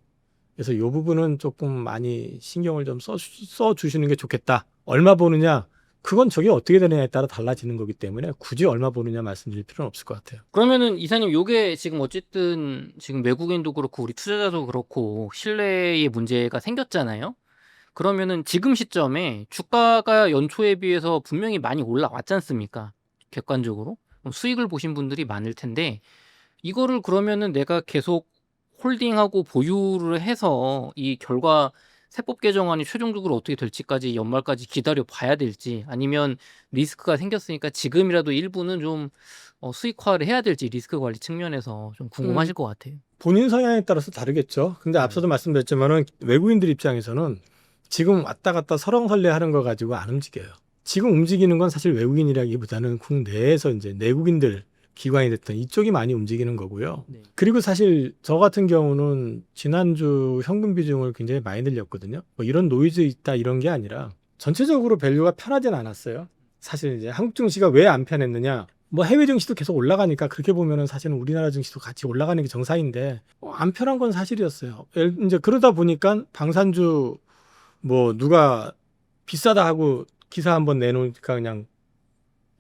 [SPEAKER 1] 그래서 이 부분은 조금 많이 신경을 좀 써주시는 게 좋겠다. 얼마 보느냐? 그건 저게 어떻게 되느냐에 따라 달라지는 거기 때문에 굳이 얼마 보느냐 말씀드릴 필요는 없을 것 같아요.
[SPEAKER 2] 그러면은 이사님 요게 지금 어쨌든 지금 외국인도 그렇고 우리 투자자도 그렇고 신뢰의 문제가 생겼잖아요. 그러면은 지금 시점에 주가가 연초에 비해서 분명히 많이 올라왔지 않습니까? 객관적으로. 그럼 수익을 보신 분들이 많을 텐데 이거를 그러면은 내가 계속 홀딩하고 보유를 해서 이 결과 세법 개정안이 최종적으로 어떻게 될지까지 연말까지 기다려 봐야 될지 아니면 리스크가 생겼으니까 지금이라도 일부는 좀 수익화를 해야 될지 리스크 관리 측면에서 좀 궁금하실 것 같아요.
[SPEAKER 1] 본인 성향에 따라서 다르겠죠. 근데 앞서도 말씀드렸지만은 외국인들 입장에서는 지금 왔다 갔다 설렁설레 하는 거 가지고 안 움직여요. 지금 움직이는 건 사실 외국인이라기보다는 국내에서 이제 내국인들 기관이 됐던 이쪽이 많이 움직이는 거고요.
[SPEAKER 2] 네.
[SPEAKER 1] 그리고 사실 저 같은 경우는 지난주 현금 비중을 굉장히 많이 늘렸거든요. 뭐 이런 노이즈 있다 이런 게 아니라 전체적으로 밸류가 편하진 않았어요. 사실 이제 한국 증시가 왜 안 편했느냐? 뭐 해외 증시도 계속 올라가니까 그렇게 보면은 사실은 우리나라 증시도 같이 올라가는 게 정상인데 안 편한 건 사실이었어요. 이제 그러다 보니까 방산주 뭐 누가 비싸다 하고 기사 한번 내놓으니까 그냥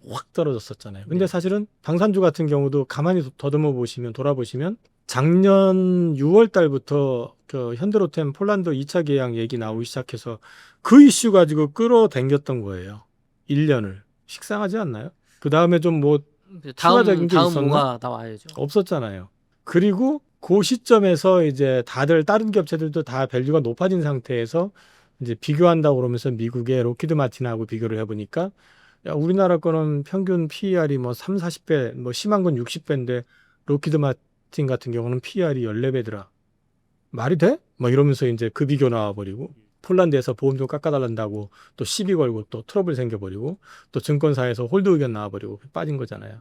[SPEAKER 1] 확 떨어졌었잖아요. 근데
[SPEAKER 2] 네.
[SPEAKER 1] 사실은 방산주 같은 경우도 가만히 더듬어 보시면 돌아보시면 작년 6월 달부터 그 현대로템 폴란드 2차 계약 얘기 나오기 시작해서 그 이슈 가지고 끌어당겼던 거예요. 1년을. 식상하지 않나요? 그 다음에 좀 뭐 추가적인 게
[SPEAKER 2] 다음
[SPEAKER 1] 있었나?
[SPEAKER 2] 뭐가 나와야죠.
[SPEAKER 1] 없었잖아요. 그리고 그 시점에서 이제 다들 다른 기업체들도 다 밸류가 높아진 상태에서 이제 비교한다고 그러면서 미국의 로키드 마틴하고 비교를 해보니까 야, 우리나라 거는 평균 PER이 뭐 3, 40배, 뭐 심한 건 60배인데 로키드 마틴 같은 경우는 PER이 14배더라. 말이 돼? 뭐 이러면서 이제 그 비교 나와버리고 폴란드에서 보험 좀 깎아달란다고 또 시비 걸고 또 트러블 생겨버리고 또 증권사에서 홀드 의견 나와버리고 빠진 거잖아요.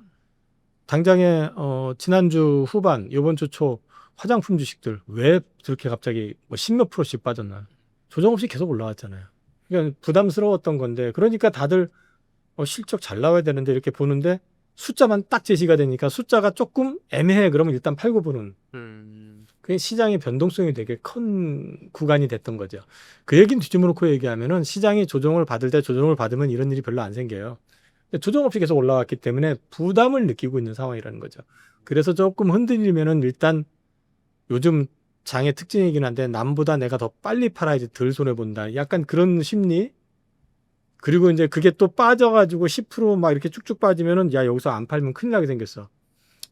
[SPEAKER 1] 당장에 지난주 후반, 요번 주 초 화장품 주식들 왜 그렇게 갑자기 뭐 10몇 프로씩 빠졌나? 조정 없이 계속 올라왔잖아요. 그러니까 부담스러웠던 건데 그러니까 다들 실적 잘 나와야 되는데 이렇게 보는데 숫자만 딱 제시가 되니까 숫자가 조금 애매해 그러면 일단 팔고 보는 그게 시장의 변동성이 되게 큰 구간이 됐던 거죠. 그 얘기는 뒤집어 놓고 얘기하면은 시장이 조정을 받을 때 조정을 받으면 이런 일이 별로 안 생겨요. 근데 조정 없이 계속 올라왔기 때문에 부담을 느끼고 있는 상황이라는 거죠. 그래서 조금 흔들리면은 일단 요즘 장의 특징이긴 한데 남보다 내가 더 빨리 팔아야지 덜 손해 본다. 약간 그런 심리. 그리고 이제 그게 또 빠져가지고 10%막 이렇게 쭉쭉 빠지면은 야 여기서 안 팔면 큰일 나게 생겼어.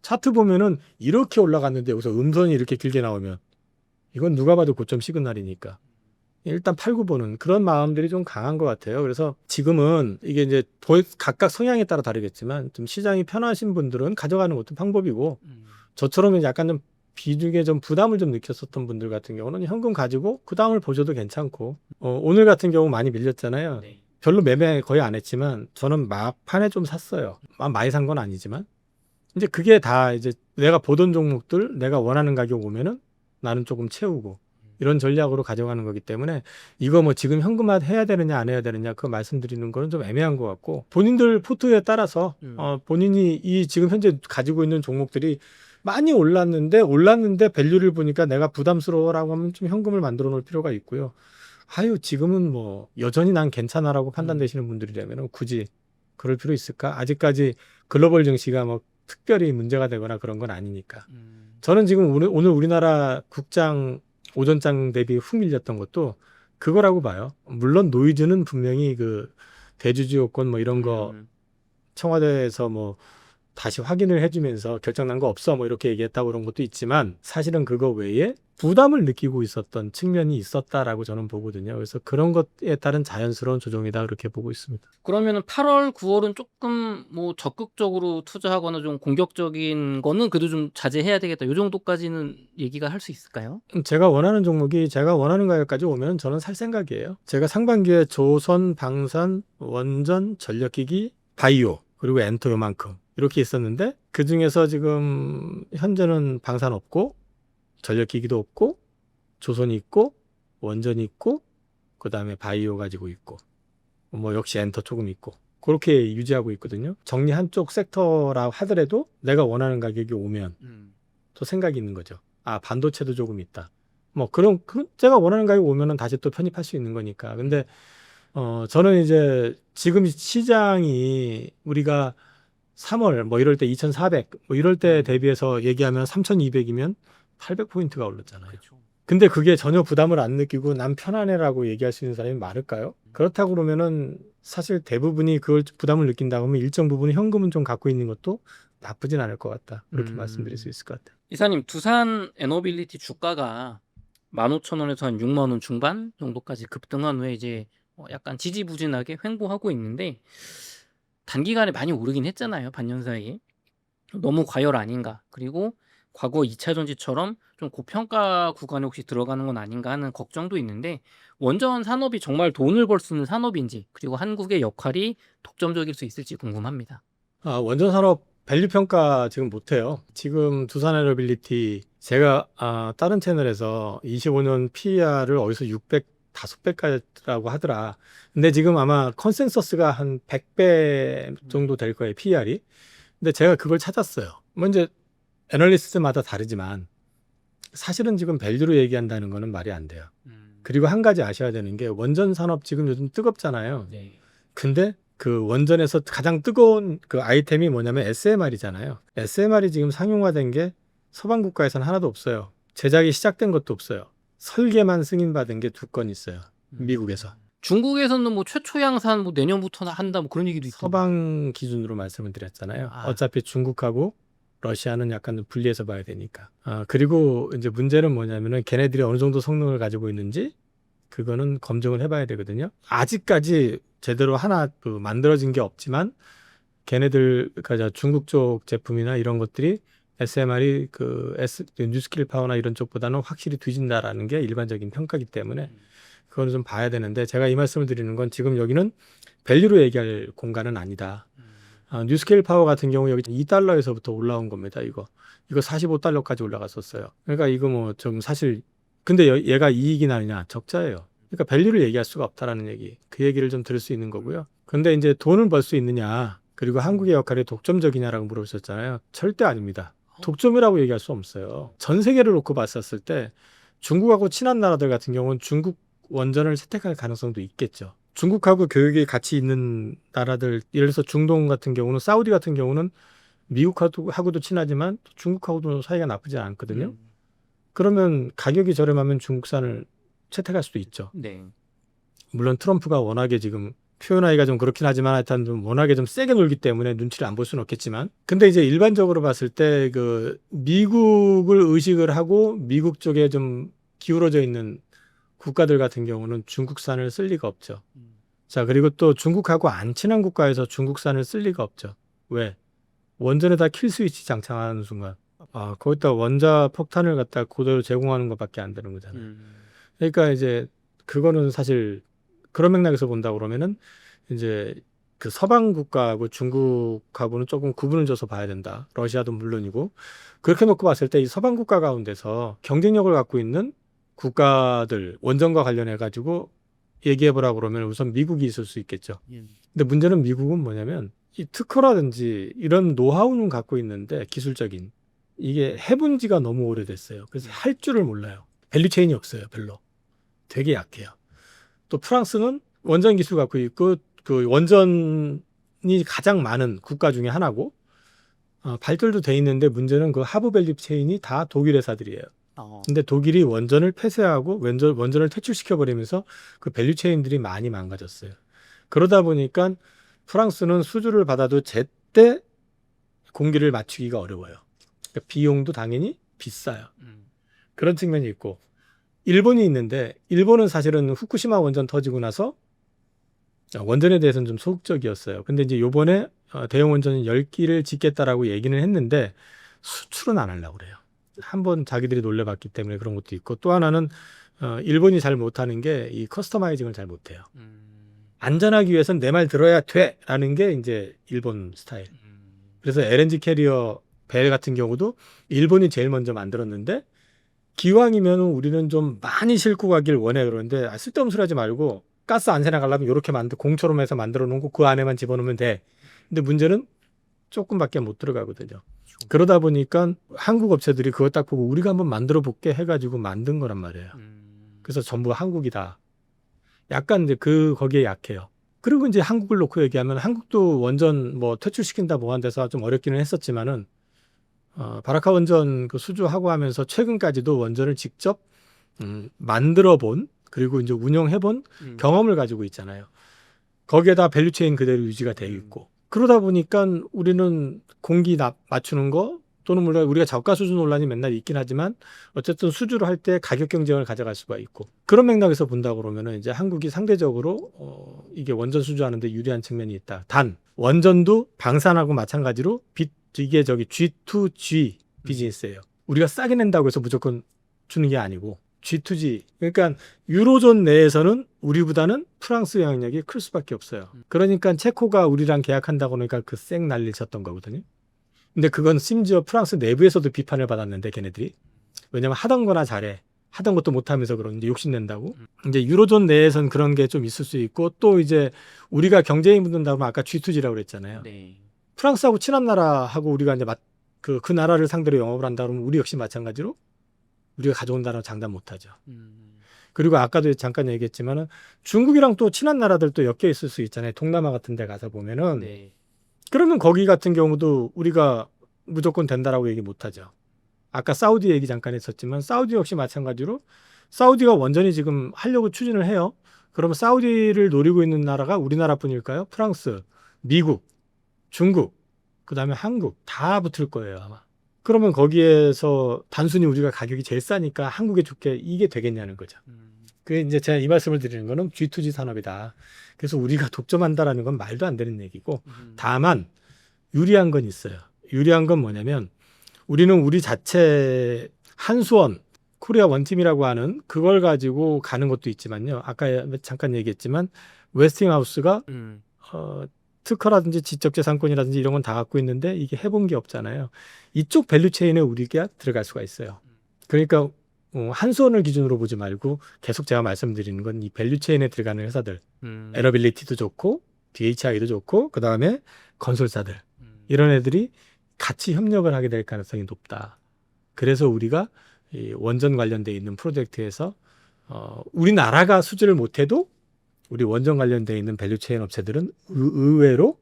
[SPEAKER 1] 차트 보면은 이렇게 올라갔는데 여기서 음선이 이렇게 길게 나오면 이건 누가 봐도 고점 시그널이니까 일단 팔고 보는 그런 마음들이 좀 강한 것 같아요. 그래서 지금은 이게 이제 각각 성향에 따라 다르겠지만 좀 시장이 편하신 분들은 가져가는 것도 방법이고 저처럼 약간 좀 비중에 좀 부담을 좀 느꼈었던 분들 같은 경우는 현금 가지고 그 다음을 보셔도 괜찮고 오늘 같은 경우 많이 밀렸잖아요.
[SPEAKER 2] 네.
[SPEAKER 1] 별로 매매 거의 안 했지만 저는 막판에 좀 샀어요. 많이 산 건 아니지만 이제 그게 다 이제 내가 보던 종목들 내가 원하는 가격 오면은 나는 조금 채우고 이런 전략으로 가져가는 거기 때문에 이거 뭐 지금 현금화 해야 되느냐 안 해야 되느냐 그거 말씀드리는 거는 좀 애매한 것 같고 본인들 포트에 따라서 본인이 이 지금 현재 가지고 있는 종목들이 많이 올랐는데 밸류를 보니까 내가 부담스러워라고 하면 좀 현금을 만들어 놓을 필요가 있고요. 아유 지금은 뭐 여전히 난 괜찮아라고 판단되시는 분들이라면 굳이 그럴 필요 있을까? 아직까지 글로벌 증시가 뭐 특별히 문제가 되거나 그런 건 아니니까. 저는 지금 오늘 우리나라 국장 오전장 대비 훅 밀렸던 것도 그거라고 봐요. 물론 노이즈는 분명히 그 대주주 요건 뭐 이런 거 청와대에서 뭐 다시 확인을 해주면서 결정난 거 없어 뭐 이렇게 얘기했다고 그런 것도 있지만 사실은 그거 외에 부담을 느끼고 있었던 측면이 있었다라고 저는 보거든요. 그래서 그런 것에 따른 자연스러운 조정이다 그렇게 보고 있습니다.
[SPEAKER 2] 그러면은 8월, 9월은 조금 뭐 적극적으로 투자하거나 좀 공격적인 거는 그래도 좀 자제해야 되겠다. 요 정도까지는 얘기가 할 수 있을까요?
[SPEAKER 1] 제가 원하는 종목이 제가 원하는 가격까지 오면 저는 살 생각이에요. 제가 상반기에 조선, 방산, 원전, 전력기기, 바이오 그리고 엔터 요만큼 이렇게 있었는데 그 중에서 지금 현재는 방산 없고 전력기기도 없고 조선이 있고 원전이 있고 그 다음에 바이오 가지고 있고 뭐 역시 엔터 조금 있고 그렇게 유지하고 있거든요. 정리 한쪽 섹터라 하더라도 내가 원하는 가격이 오면 또 생각이 있는 거죠. 아 반도체도 조금 있다. 뭐 그런 제가 원하는 가격 오면은 다시 또 편입할 수 있는 거니까. 근데 저는 이제 지금 시장이 우리가 3월 뭐 이럴 때 2,400 뭐 이럴 때 대비해서 얘기하면 3,200이면 800포인트가 올랐잖아요.
[SPEAKER 2] 그렇죠.
[SPEAKER 1] 근데 그게 전혀 부담을 안 느끼고 난 편안해라고 얘기할 수 있는 사람이 많을까요? 그렇다고 그러면은 사실 대부분이 그걸 부담을 느낀다고 하면 일정 부분 현금은 좀 갖고 있는 것도 나쁘진 않을 것 같다. 그렇게 말씀드릴 수 있을 것 같아요.
[SPEAKER 2] 이사님, 두산 에너빌리티 주가가 15,000원에서 한 6만 원 중반 정도까지 급등한 후에 이제 약간 지지부진하게 횡보하고 있는데 단기간에 많이 오르긴 했잖아요. 반년 사이에. 너무 과열 아닌가. 그리고 과거 2차 전지처럼 좀 고평가 구간에 혹시 들어가는 건 아닌가 하는 걱정도 있는데 원전 산업이 정말 돈을 벌 수 있는 산업인지 그리고 한국의 역할이 독점적일 수 있을지 궁금합니다.
[SPEAKER 1] 원전 산업 밸류 평가 지금 못해요. 지금 두산에너빌리티 제가 다른 채널에서 25년 PER을 어디서 600 5배까지라고 하더라. 근데 지금 아마 컨센서스가 한 100배 정도 될 거예요, PER이. 근데 제가 그걸 찾았어요. 뭐 이제 애널리스트마다 다르지만 사실은 지금 밸류로 얘기한다는 거는 말이 안 돼요. 그리고 한 가지 아셔야 되는 게 원전 산업 지금 요즘 뜨겁잖아요.
[SPEAKER 2] 네.
[SPEAKER 1] 근데 그 원전에서 가장 뜨거운 그 아이템이 뭐냐면 SMR이잖아요. SMR이 지금 상용화된 게 서방 국가에서는 하나도 없어요. 제작이 시작된 것도 없어요. 설계만 승인받은 게 2건 있어요. 미국에서.
[SPEAKER 2] 중국에서는 뭐 최초 양산 뭐 내년부터 한다 뭐 그런 얘기도 있고.
[SPEAKER 1] 서방 기준으로 말씀을 드렸잖아요. 어차피 중국하고 러시아는 약간 분리해서 봐야 되니까. 그리고 이제 문제는 뭐냐면은 걔네들이 어느 정도 성능을 가지고 있는지 그거는 검증을 해봐야 되거든요. 아직까지 제대로 하나 만들어진 게 없지만 걔네들 그러니까 중국 쪽 제품이나 이런 것들이 SMR이 뉴스킬 파워나 이런 쪽보다는 확실히 뒤진다라는 게 일반적인 평가이기 때문에 그거는 좀 봐야 되는데 제가 이 말씀을 드리는 건 지금 여기는 밸류로 얘기할 공간은 아니다. 뉴스케일 파워 같은 경우 여기 $2에서부터 올라온 겁니다. 이거 $45까지 올라갔었어요. 그러니까 이거 뭐 좀 사실 근데 얘가 이익이 나느냐 적자예요. 그러니까 밸류를 얘기할 수가 없다라는 얘기. 그 얘기를 좀 들을 수 있는 거고요. 근데 이제 돈을 벌 수 있느냐 그리고 한국의 역할이 독점적이냐라고 물어보셨잖아요. 절대 아닙니다. 독점이라고 얘기할 수 없어요. 전 세계를 놓고 봤었을 때 중국하고 친한 나라들 같은 경우는 중국 원전을 채택할 가능성도 있겠죠. 중국하고 교육이 같이 있는 나라들, 예를 들어서 중동 같은 경우는 사우디 같은 경우는 미국하고도 친하지만 중국하고도 사이가 나쁘지 않거든요. 그러면 가격이 저렴하면 중국산을 채택할 수도 있죠.
[SPEAKER 2] 네.
[SPEAKER 1] 물론 트럼프가 워낙에 지금 표현하기가 좀 그렇긴 하지만 하여튼 좀 워낙에 좀 세게 놀기 때문에 눈치를 안 볼 수는 없겠지만 근데 이제 일반적으로 봤을 때 그 미국을 의식을 하고 미국 쪽에 좀 기울어져 있는 국가들 같은 경우는 중국산을 쓸 리가 없죠. 자, 그리고 또 중국하고 안 친한 국가에서 중국산을 쓸 리가 없죠. 왜? 원전에다 킬 스위치 장착하는 순간 거기다 원자 폭탄을 갖다 그대로 제공하는 것밖에 안 되는 거잖아요. 그러니까 이제 그거는 사실 그런 맥락에서 본다 그러면은 이제 그 서방 국가하고 중국하고는 조금 구분을 줘서 봐야 된다. 러시아도 물론이고 그렇게 놓고 봤을 때 이 서방 국가 가운데서 경쟁력을 갖고 있는 국가들 원전과 관련해 가지고 얘기해 보라 그러면 우선 미국이 있을 수 있겠죠. 근데 문제는 미국은 뭐냐면 이 특허라든지 이런 노하우는 갖고 있는데 기술적인 이게 해본 지가 너무 오래됐어요. 그래서 할 줄을 몰라요. 밸류 체인이 없어요. 별로. 되게 약해요. 또 프랑스는 원전 기술 갖고 있고 그 원전이 가장 많은 국가 중에 하나고 발달도 돼 있는데 문제는 그 하부 밸류 체인이 다 독일 회사들이에요. 근데 독일이 원전을 폐쇄하고 원전을 퇴출시켜 버리면서 그 밸류 체인들이 많이 망가졌어요. 그러다 보니까 프랑스는 수주를 받아도 제때 공기를 맞추기가 어려워요. 그러니까 비용도 당연히 비싸요. 그런 측면이 있고 일본이 있는데 일본은 사실은 후쿠시마 원전 터지고 나서 원전에 대해서는 좀 소극적이었어요. 근데 이제 요번에 대형 원전 10기를 짓겠다라고 얘기는 했는데 수출은 안 하려고 그래요. 한번 자기들이 놀려봤기 때문에 그런 것도 있고 또 하나는 일본이 잘 못하는 게 이 커스터마이징을 잘 못해요. 안전하기 위해서는 내 말 들어야 돼라는 게 이제 일본 스타일. 그래서 LNG 캐리어 배 같은 경우도 일본이 제일 먼저 만들었는데 기왕이면 우리는 좀 많이 싣고 가길 원해 그러는데 쓸데없는 소리 하지 말고 가스 안 새나가려면 이렇게 공처럼 해서 만들어 놓고 그 안에만 집어넣으면 돼. 근데 문제는 조금밖에 못 들어가거든요. 그러다 보니까 한국 업체들이 그거 딱 보고 우리가 한번 만들어 볼게 해가지고 만든 거란 말이에요. 그래서 전부 한국이다. 약간 이제 거기에 약해요. 그리고 이제 한국을 놓고 얘기하면 한국도 원전 뭐 퇴출시킨다 뭐 한 데서 좀 어렵기는 했었지만은 바라카 원전 그 수주하고 하면서 최근까지도 원전을 직접 만들어 본 그리고 이제 운영해 본 경험을 가지고 있잖아요. 거기에다 밸류체인 그대로 유지가 되어 있고 그러다 보니까 우리는 공기 맞추는 거 또는 물론 우리가 저가 수주 논란이 맨날 있긴 하지만 어쨌든 수주를 할 때 가격 경쟁을 가져갈 수가 있고 그런 맥락에서 본다 그러면은 이제 한국이 상대적으로 이게 원전 수주하는데 유리한 측면이 있다. 단 원전도 방산하고 마찬가지로 이게 G2G 비즈니스예요. 우리가 싸게 낸다고 해서 무조건 주는 게 아니고 G2G 그러니까 유로존 내에서는 우리보다는 프랑스 영향력이 클 수밖에 없어요. 그러니까 체코가 우리랑 계약한다고 그러니까 그 쌩 난리 쳤던 거거든요. 근데 그건 심지어 프랑스 내부에서도 비판을 받았는데 걔네들이 왜냐면 하던 거나 잘해. 하던 것도 못하면서 그런 이제 욕심낸다고. 이제 유로존 내에선 그런 게 좀 있을 수 있고 또 이제 우리가 경쟁이 붙는다면 아까 G2G라고 그랬잖아요.
[SPEAKER 2] 네.
[SPEAKER 1] 프랑스하고 친한 나라하고 우리가 이제 그 나라를 상대로 영업을 한다 그러면 우리 역시 마찬가지로 우리가 가져온다는 장담 못하죠. 그리고 아까도 잠깐 얘기했지만은 중국이랑 또 친한 나라들도 엮여 있을 수 있잖아요. 동남아 같은 데 가서 보면은
[SPEAKER 2] 네.
[SPEAKER 1] 그러면 거기 같은 경우도 우리가 무조건 된다라고 얘기 못하죠. 아까 사우디 얘기 잠깐 했었지만 사우디 역시 마찬가지로 사우디가 원전이 지금 하려고 추진을 해요. 그러면 사우디를 노리고 있는 나라가 우리나라뿐일까요? 프랑스, 미국, 중국, 그다음에 한국 다 붙을 거예요 아마. 그러면 거기에서 단순히 우리가 가격이 제일 싸니까 한국에 좋게 이게 되겠냐는 거죠. 그게 이제 제가 이 말씀을 드리는 거는 G2G 산업이다. 그래서 우리가 독점한다라는 건 말도 안 되는 얘기고 다만 유리한 건 있어요. 유리한 건 뭐냐면 우리는 우리 자체 한수원 코리아 원팀이라고 하는 그걸 가지고 가는 것도 있지만요. 아까 잠깐 얘기했지만 웨스팅하우스가 특허라든지 지적재산권이라든지 이런 건 다 갖고 있는데 이게 해본 게 없잖아요. 이쪽 밸류체인에 우리가 들어갈 수가 있어요. 그러니까 한수원을 기준으로 보지 말고 계속 제가 말씀드리는 건 이 밸류체인에 들어가는 회사들 에러빌리티도 좋고 DHI도 좋고 그 다음에 건설사들 이런 애들이 같이 협력을 하게 될 가능성이 높다. 그래서 우리가 이 원전 관련돼 있는 프로젝트에서 우리나라가 수주를 못해도 우리 원전 관련돼 있는 밸류체인 업체들은 의외로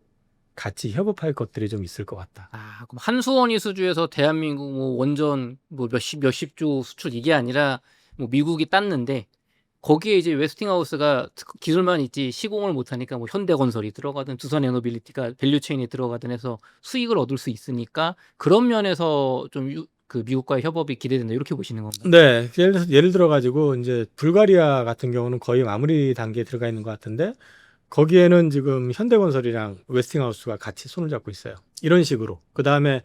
[SPEAKER 1] 같이 협업할 것들이 좀 있을 것 같다.
[SPEAKER 2] 아, 그럼 한수원이 수주해서 대한민국 뭐 원전 뭐 몇십 조 수출 이게 아니라 뭐 미국이 땄는데 거기에 이제 웨스팅하우스가 기술만 있지 시공을 못하니까 뭐 현대건설이 들어가든 두산에너빌리티가 밸류체인에 들어가든 해서 수익을 얻을 수 있으니까 그런 면에서 좀 그 미국과의 협업이 기대된다 이렇게 보시는 건가요?
[SPEAKER 1] 네, 예를 들어 가지고 이제 불가리아 같은 경우는 거의 마무리 단계에 들어가 있는 것 같은데 거기에는 지금 현대건설이랑 웨스팅하우스가 같이 손을 잡고 있어요. 이런 식으로. 그 다음에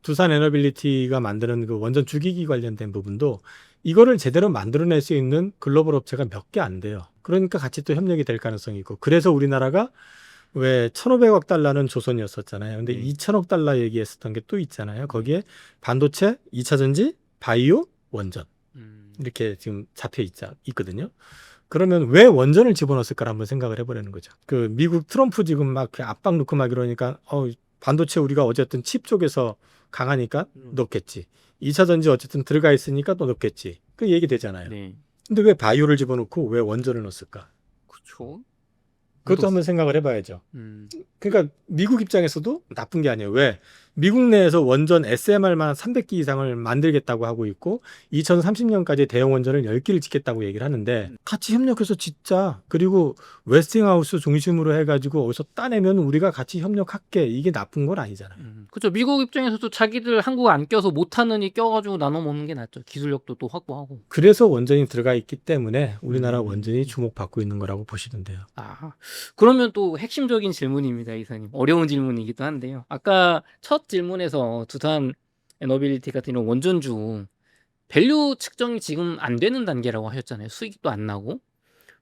[SPEAKER 1] 두산에너빌리티가 만드는 그 원전 주기기 관련된 부분도 이거를 제대로 만들어낼 수 있는 글로벌 업체가 몇 개 안 돼요. 그러니까 같이 또 협력이 될 가능성이 있고. 그래서 우리나라가 왜 1,500억 달러는 조선이었었잖아요. 근데 2,000억 달러 얘기했었던 게 또 있잖아요. 거기에 반도체, 2차 전지, 바이오, 원전 이렇게 지금 잡혀 있거든요. 그러면 왜 원전을 집어넣었을까 한번 생각을 해보려는 거죠. 그 미국 트럼프 지금 막 압박 넣고 막 이러니까 반도체 우리가 어쨌든 칩 쪽에서 강하니까 넣겠지. 2차 전지 어쨌든 들어가 있으니까 또 넣겠지. 그 얘기 되잖아요.
[SPEAKER 2] 네.
[SPEAKER 1] 근데 왜 바이오를 집어넣고 왜 원전을 넣었을까?
[SPEAKER 2] 그렇죠.
[SPEAKER 1] 그것도 한번 생각을 해봐야죠. 그러니까 미국 입장에서도 나쁜 게 아니에요. 왜? 미국 내에서 원전 SMR만 300기 이상을 만들겠다고 하고 있고 2030년까지 대형 원전을 10기를 짓겠다고 얘기를 하는데 같이 협력해서 짓자. 그리고 웨스팅하우스 중심으로 해가지고 어디서 따내면 우리가 같이 협력할게. 이게 나쁜 건 아니잖아요.
[SPEAKER 2] 그렇죠. 미국 입장에서도 자기들 한국 안 껴서 못하느니 껴가지고 나눠 먹는 게 낫죠. 기술력도 또 확보하고.
[SPEAKER 1] 그래서 원전이 들어가 있기 때문에 우리나라 원전이 주목받고 있는 거라고 보시면 돼요.
[SPEAKER 2] 아, 그러면 또 핵심적인 질문입니다, 이사님. 어려운 질문이기도 한데요. 아까 첫 질문에서 두산 에너빌리티 같은 이런 원전주 밸류 측정이 지금 안 되는 단계라고 하셨잖아요. 수익도 안 나고.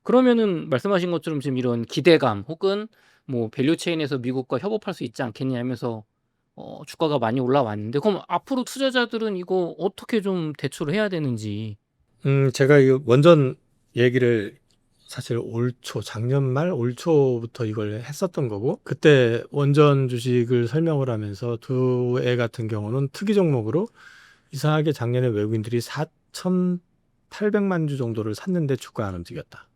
[SPEAKER 2] 그러면은 말씀하신 것처럼 지금 이런 기대감 혹은 뭐 밸류 체인에서 미국과 협업할 수 있지 않겠냐 하면서 주가가 많이 올라왔는데 그럼 앞으로 투자자들은 이거 어떻게 좀 대처를 해야 되는지.
[SPEAKER 1] 제가 이 원전 얘기를 사실 작년 말 올 초부터 이걸 했었던 거고 그때 원전 주식을 설명을 하면서 두 애 같은 경우는 특이 종목으로 이상하게 작년에 외국인들이 4,800만 주 정도를 샀는데 주가 안 움직였다.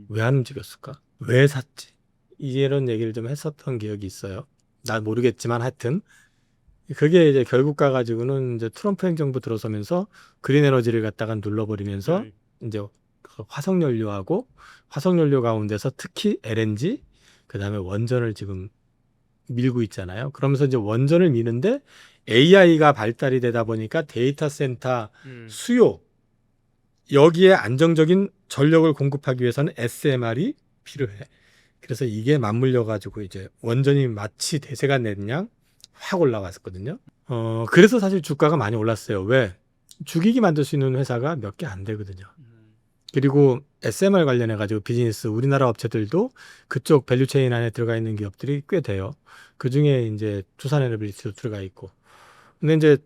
[SPEAKER 1] 왜 안 움직였을까? 왜 샀지? 이런 얘기를 좀 했었던 기억이 있어요. 난 모르겠지만 하여튼 그게 이제 결국 가가지고는 이제 트럼프 행정부 들어서면서 그린 에너지를 갖다가 눌러버리면서 이제 화석연료 가운데서 특히 LNG 그다음에 원전을 지금 밀고 있잖아요. 그러면서 이제 원전을 미는데 AI가 발달이 되다 보니까 데이터 센터 수요 여기에 안정적인 전력을 공급하기 위해서는 SMR이 필요해. 그래서 이게 맞물려 가지고 이제 원전이 마치 대세가 낸 양 확 올라갔었거든요. 그래서 사실 주가가 많이 올랐어요. 왜? 죽이기 만들 수 있는 회사가 몇 개 안 되거든요. 그리고 SMR 관련해 가지고 비즈니스 우리나라 업체들도 그쪽 밸류체인 안에 들어가 있는 기업들이 꽤 돼요. 그중에 이제 두산에너빌리티도 들어가 있고. 근데 이제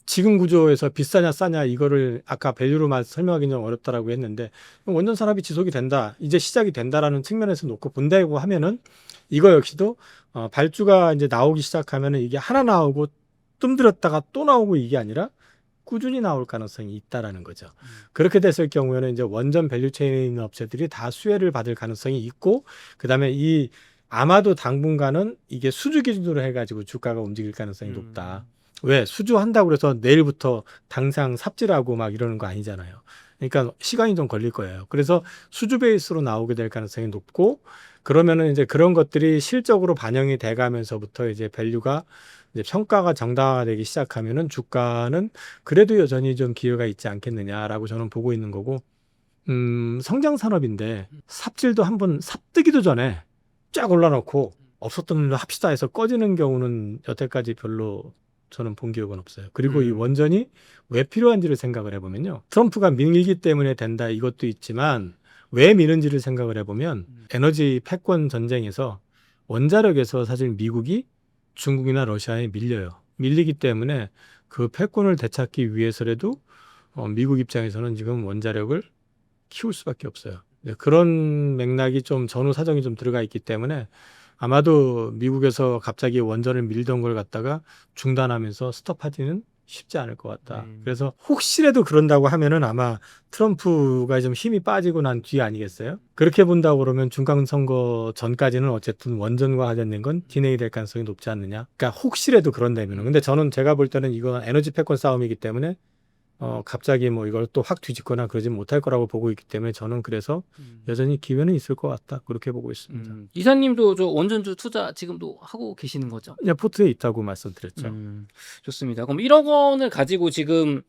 [SPEAKER 1] 지금 구조에서 비싸냐 싸냐 이거를 아까 밸류로만 설명하기는 좀 어렵다라고 했는데 원전 산업이 지속이 된다. 이제 시작이 된다라는 측면에서 놓고 본다고 하면은 이거 역시도 발주가 이제 나오기 시작하면은 이게 하나 나오고 뜸들였다가 또 나오고 이게 아니라 꾸준히 나올 가능성이 있다라는 거죠. 그렇게 됐을 경우에는 이제 원전 밸류체인에 있는 업체들이 다 수혜를 받을 가능성이 있고, 그다음에 이 아마도 당분간은 이게 수주 기준으로 해가지고 주가가 움직일 가능성이 높다. 왜? 수주한다고 그래서 내일부터 당장 삽질하고 막 이러는 거 아니잖아요. 그러니까 시간이 좀 걸릴 거예요. 그래서 수주 베이스로 나오게 될 가능성이 높고, 그러면은 이제 그런 것들이 실적으로 반영이 돼가면서부터 이제 밸류가 이제 평가가 정당화되기 시작하면은 주가는 그래도 여전히 좀 기회가 있지 않겠느냐라고 저는 보고 있는 거고, 성장 산업인데 삽질도 한번 삽뜨기도 전에 쫙 올라놓고 없었던 일로 합시다 해서 꺼지는 경우는 여태까지 별로 저는 본 기억은 없어요. 그리고 이 원전이 왜 필요한지를 생각을 해보면요. 트럼프가 밀기 때문에 된다 이것도 있지만 왜 미는지를 생각을 해보면 에너지 패권 전쟁에서 원자력에서 사실 미국이 중국이나 러시아에 밀려요. 밀리기 때문에 그 패권을 되찾기 위해서라도 미국 입장에서는 지금 원자력을 키울 수밖에 없어요. 그런 맥락이 좀 전후 사정이 좀 들어가 있기 때문에 아마도 미국에서 갑자기 원전을 밀던 걸 갖다가 중단하면서 스톱하지는 쉽지 않을 것 같다. 그래서 혹시라도 그런다고 하면은 아마 트럼프가 좀 힘이 빠지고 난 뒤 아니겠어요? 그렇게 본다고 그러면 중간선거 전까지는 어쨌든 원전과 관련된 건 디네이 될 가능성이 높지 않느냐. 그러니까 혹시라도 그런다면은. 근데 저는 제가 볼 때는 이건 에너지 패권 싸움이기 때문에 갑자기 뭐 이걸 또 확 뒤집거나 그러지 못할 거라고 보고 있기 때문에 저는 그래서 여전히 기회는 있을 것 같다. 그렇게 보고 있습니다.
[SPEAKER 2] 이사님도 저 원전주 투자 지금도 하고 계시는 거죠?
[SPEAKER 1] 그냥 포트에 있다고 말씀드렸죠.
[SPEAKER 2] 좋습니다. 그럼 1억 원을 가지고 지금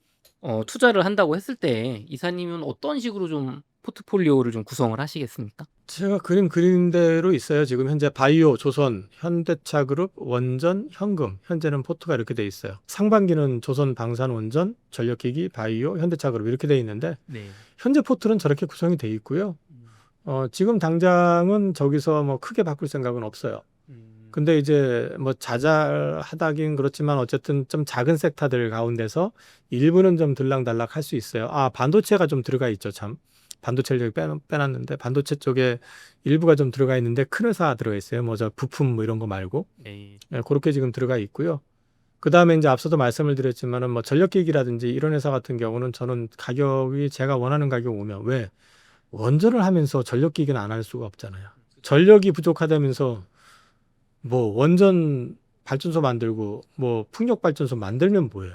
[SPEAKER 2] 투자를 한다고 했을 때 이사님은 어떤 식으로 좀 포트폴리오를 좀 구성을 하시겠습니까?
[SPEAKER 1] 제가 그린 대로 있어요. 지금 현재 바이오, 조선, 현대차그룹, 원전, 현금. 현재는 포트가 이렇게 돼 있어요. 상반기는 조선, 방산, 원전, 전력기기, 바이오, 현대차그룹 이렇게 돼 있는데
[SPEAKER 2] 네.
[SPEAKER 1] 현재 포트는 저렇게 구성이 돼 있고요. 지금 당장은 저기서 뭐 크게 바꿀 생각은 없어요. 근데 이제 뭐 자잘하다긴 그렇지만 어쨌든 좀 작은 섹터들 가운데서 일부는 좀 들락달락 할 수 있어요. 반도체가 좀 들어가 있죠, 참. 반도체를 빼놨는데 반도체 쪽에 일부가 좀 들어가 있는데 큰 회사 들어가 있어요. 뭐 저 부품 뭐 이런 거 말고.
[SPEAKER 2] 네.
[SPEAKER 1] 그렇게 지금 들어가 있고요. 그 다음에 이제 앞서도 말씀을 드렸지만은 뭐 전력기기라든지 이런 회사 같은 경우는 저는 가격이 제가 원하는 가격 오면 왜 원전을 하면서 전력기기는 안 할 수가 없잖아요. 전력이 부족하다면서 뭐 원전 발전소 만들고 뭐 풍력 발전소 만들면 뭐예요?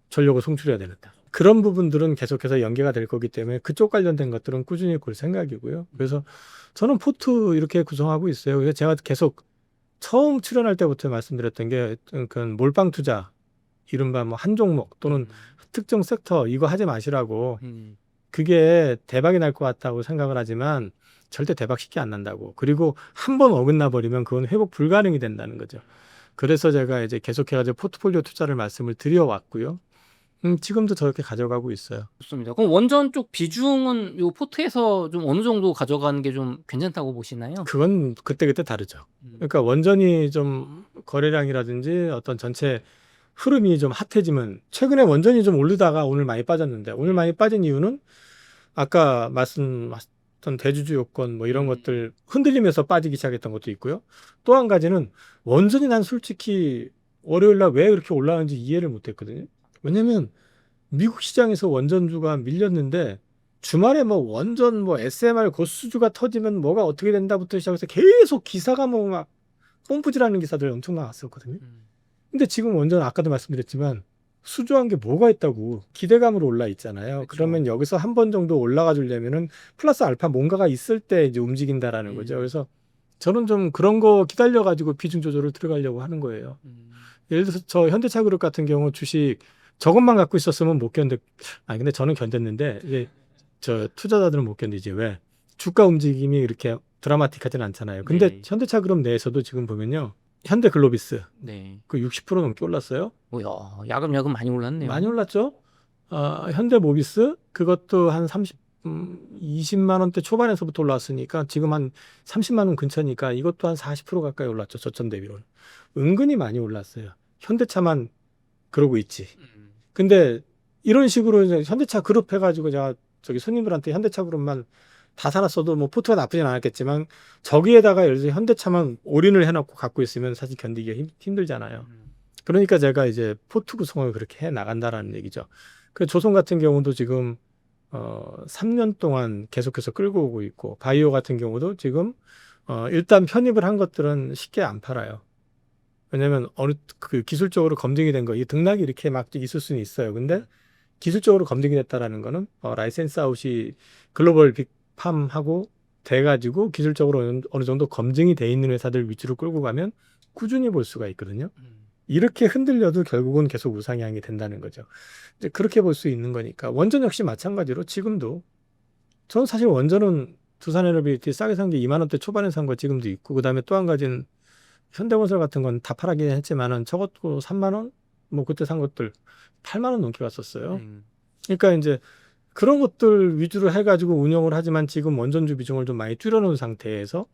[SPEAKER 1] 전력을 송출해야 되는데. 그런 부분들은 계속해서 연계가 될 거기 때문에 그쪽 관련된 것들은 꾸준히 볼 생각이고요. 그래서 저는 포트 이렇게 구성하고 있어요. 그래서 제가 계속 처음 출연할 때부터 말씀드렸던 게 그 몰빵 투자, 이른바 뭐 한 종목 또는 특정 섹터 이거 하지 마시라고. 그게 대박이 날 것 같다고 생각을 하지만 절대 대박 쉽게 안 난다고. 그리고 한 번 어긋나 버리면 그건 회복 불가능이 된다는 거죠. 그래서 제가 이제 계속해가지고 포트폴리오 투자를 말씀을 드려왔고요. 지금도 저렇게 가져가고 있어요.
[SPEAKER 2] 좋습니다. 그럼 원전 쪽 비중은 요 포트에서 좀 어느 정도 가져가는 게 좀 괜찮다고 보시나요?
[SPEAKER 1] 그건 그때그때 다르죠. 그러니까 원전이 좀 거래량이라든지 어떤 전체 흐름이 좀 핫해지면, 최근에 원전이 좀 오르다가 오늘 많이 빠졌는데, 오늘 많이 빠진 이유는 아까 말씀하셨던 대주주 요건 뭐 이런 것들 흔들리면서 빠지기 시작했던 것도 있고요. 또 한 가지는 원전이 난 솔직히 월요일 날 왜 그렇게 올라가는지 이해를 못했거든요. 왜냐면 미국 시장에서 원전주가 밀렸는데 주말에 뭐 원전 뭐 SMR 고수주가 터지면 뭐가 어떻게 된다부터 시작해서 계속 기사가 뭐 막 pom프질하는 기사들 엄청 나왔었거든요. 근데 지금 원전 아까도 말씀드렸지만 수주한 게 뭐가 있다고 기대감으로 올라 있잖아요.
[SPEAKER 2] 그쵸.
[SPEAKER 1] 그러면 여기서 한 번 정도 올라가 주려면은 플러스 알파 뭔가가 있을 때 이제 움직인다라는 거죠. 그래서 저는 좀 그런 거 기다려 가지고 비중 조절을 들어가려고 하는 거예요. 예를 들어서 저 현대차그룹 같은 경우 주식 저것만 갖고 있었으면 못 근데 저는 견뎠는데 이제 저 투자자들은 못 견디지. 왜? 주가 움직임이 이렇게 드라마틱하진 않잖아요. 근데
[SPEAKER 2] 네.
[SPEAKER 1] 현대차그룹 내에서도 지금 보면요. 현대글로비스
[SPEAKER 2] 네.
[SPEAKER 1] 그 60% 넘게 올랐어요.
[SPEAKER 2] 뭐야, 야금야금 많이 올랐네요.
[SPEAKER 1] 많이 올랐죠? 현대모비스 그것도 한 20만 원대 초반에서부터 올랐으니까 지금 한 30만 원 근처니까 이것도 한 40% 가까이 올랐죠. 저점 대비로는. 은근히 많이 올랐어요. 현대차만 그러고 있지. 근데 이런 식으로 이제 현대차 그룹 해가지고 제가 저기 손님들한테 현대차 그룹만 다 사놨어도 뭐 포트가 나쁘진 않았겠지만 저기에다가 예를 들어 현대차만 올인을 해놓고 갖고 있으면 사실 견디기 힘들잖아요. 그러니까 제가 이제 포트 구성을 그렇게 해 나간다라는 얘기죠. 그 조선 같은 경우도 지금 3년 동안 계속해서 끌고 오고 있고 바이오 같은 경우도 지금 일단 편입을 한 것들은 쉽게 안 팔아요. 왜냐면 어느 그 기술적으로 검증이 된 거, 이 등락이 이렇게 막 있을 수는 있어요. 근데 기술적으로 검증이 됐다라는 거는 라이센스 아웃이 글로벌 빅팜하고 돼가지고 기술적으로 어느 정도 검증이 돼 있는 회사들 위주로 끌고 가면 꾸준히 볼 수가 있거든요. 이렇게 흔들려도 결국은 계속 우상향이 된다는 거죠. 이제 그렇게 볼 수 있는 거니까 원전 역시 마찬가지로 지금도 저는 사실 원전은 두산에너비티 싸게 산 게 2만 원대 초반에 산 거 지금도 있고 그다음에 또 한 가지는 현대건설 같은 건 다 팔하긴 했지만은 적어도 3만 원? 뭐 그때 산 것들 8만 원 넘게 갔었어요. 그러니까 이제 그런 것들 위주로 해가지고 운영을 하지만 지금 원전주 비중을 좀 많이 줄여놓은 상태에서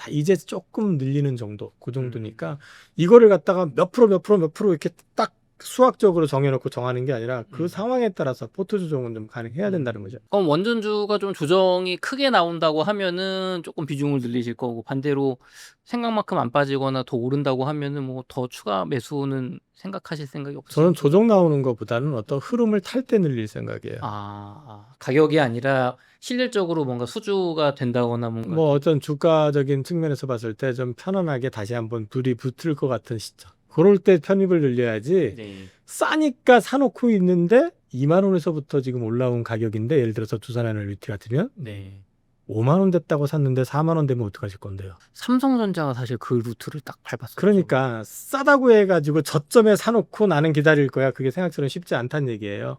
[SPEAKER 1] 이제 조금 늘리는 정도 그 정도니까 이거를 갖다가 몇 프로 이렇게 딱 수학적으로 정해놓고 정하는 게 아니라 그 상황에 따라서 포트 조정은 좀 가능해야 된다는 거죠.
[SPEAKER 2] 그럼 원전주가 좀 조정이 크게 나온다고 하면은 조금 비중을 늘리실 거고 반대로 생각만큼 안 빠지거나 더 오른다고 하면은 뭐 더 추가 매수는 생각하실 생각이 없으세요?
[SPEAKER 1] 저는 조정 나오는 것보다는 어떤 흐름을 탈 때 늘릴 생각이에요.
[SPEAKER 2] 가격이 아니라 실질적으로 뭔가 수주가 된다거나 뭔가
[SPEAKER 1] 뭐 어떤 주가적인 측면에서 봤을 때 좀 편안하게 다시 한번 불이 붙을 것 같은 시점. 그럴 때 편입을 늘려야지.
[SPEAKER 2] 네.
[SPEAKER 1] 싸니까 사놓고 있는데 2만 원에서부터 지금 올라온 가격인데 예를 들어서 두산에너비티 같으면
[SPEAKER 2] 네.
[SPEAKER 1] 5만 원 됐다고 샀는데 4만 원 되면 어떡하실 건데요?
[SPEAKER 2] 삼성전자가 사실 그 루트를 딱 밟았었죠.
[SPEAKER 1] 그러니까 싸다고 해가지고 저점에 사놓고 나는 기다릴 거야. 그게 생각처럼 쉽지 않다는 얘기예요.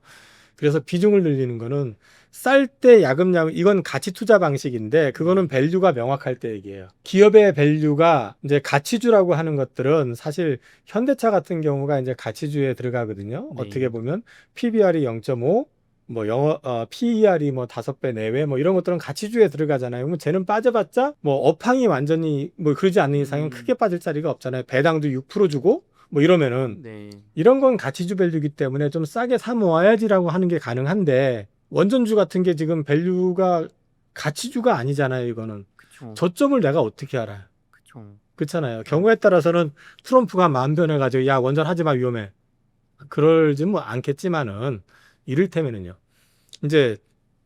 [SPEAKER 1] 그래서 비중을 늘리는 거는 쌀 때 야금야금 이건 가치 투자 방식인데 그거는 밸류가 명확할 때 얘기예요. 기업의 밸류가 이제 가치주라고 하는 것들은 사실 현대차 같은 경우가 이제 가치주에 들어가거든요.
[SPEAKER 2] 네.
[SPEAKER 1] 어떻게 보면 PBR이 0.5 뭐 PER이 뭐 5배 내외 뭐 이런 것들은 가치주에 들어가잖아요. 그럼 쟤는 빠져봤자 뭐 업황이 완전히 뭐 그러지 않는 이상은 크게 빠질 자리가 없잖아요. 배당도 6% 주고 뭐 이러면은
[SPEAKER 2] 네.
[SPEAKER 1] 이런 건 가치주 밸류이기 때문에 좀 싸게 사 모아야지라고 하는 게 가능한데 원전주 같은 게 지금 밸류가 가치주가 아니잖아요. 이거는
[SPEAKER 2] 그쵸.
[SPEAKER 1] 저점을 내가 어떻게 알아요?
[SPEAKER 2] 그쵸.
[SPEAKER 1] 그렇잖아요. 경우에 따라서는 트럼프가 마음 변해가지고 야 원전 하지 마 위험해. 그러지 뭐 않겠지만은 이를테면은요. 이제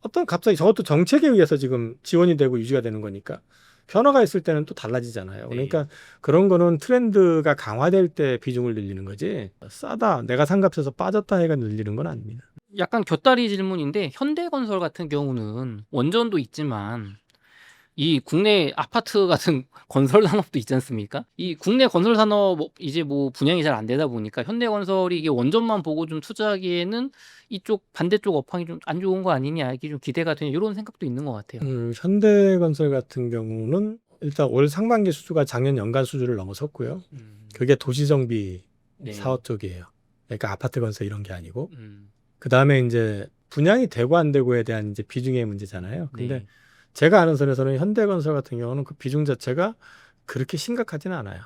[SPEAKER 1] 어떤 갑자기 저것도 정책에 의해서 지금 지원이 되고 유지가 되는 거니까 변화가 있을 때는 또 달라지잖아요. 그러니까 그런 거는 트렌드가 강화될 때 비중을 늘리는 거지 싸다 내가 산 값에서 빠졌다 해가 늘리는 건 아닙니다.
[SPEAKER 2] 약간 곁다리 질문인데 현대건설 같은 경우는 원전도 있지만 이 국내 아파트 같은 건설 산업도 있지 않습니까? 이 국내 건설 산업 이제 뭐 분양이 잘 안 되다 보니까 현대건설이 이게 원전만 보고 좀 투자하기에는 이쪽 반대쪽 업황이 좀 안 좋은 거 아니냐 이게 좀 기대가 되냐 이런 생각도 있는 것 같아요.
[SPEAKER 1] 현대건설 같은 경우는 일단 올 상반기 수주가 작년 연간 수주를 넘어섰고요. 그게 도시정비
[SPEAKER 2] 네.
[SPEAKER 1] 사업 쪽이에요. 그러니까 아파트 건설 이런 게 아니고
[SPEAKER 2] 음.
[SPEAKER 1] 그 다음에 이제 분양이 되고 안 되고에 대한 이제 비중의 문제잖아요. 근데
[SPEAKER 2] 네.
[SPEAKER 1] 제가 아는 선에서는 현대건설 같은 경우는 그 비중 자체가 그렇게 심각하지는 않아요.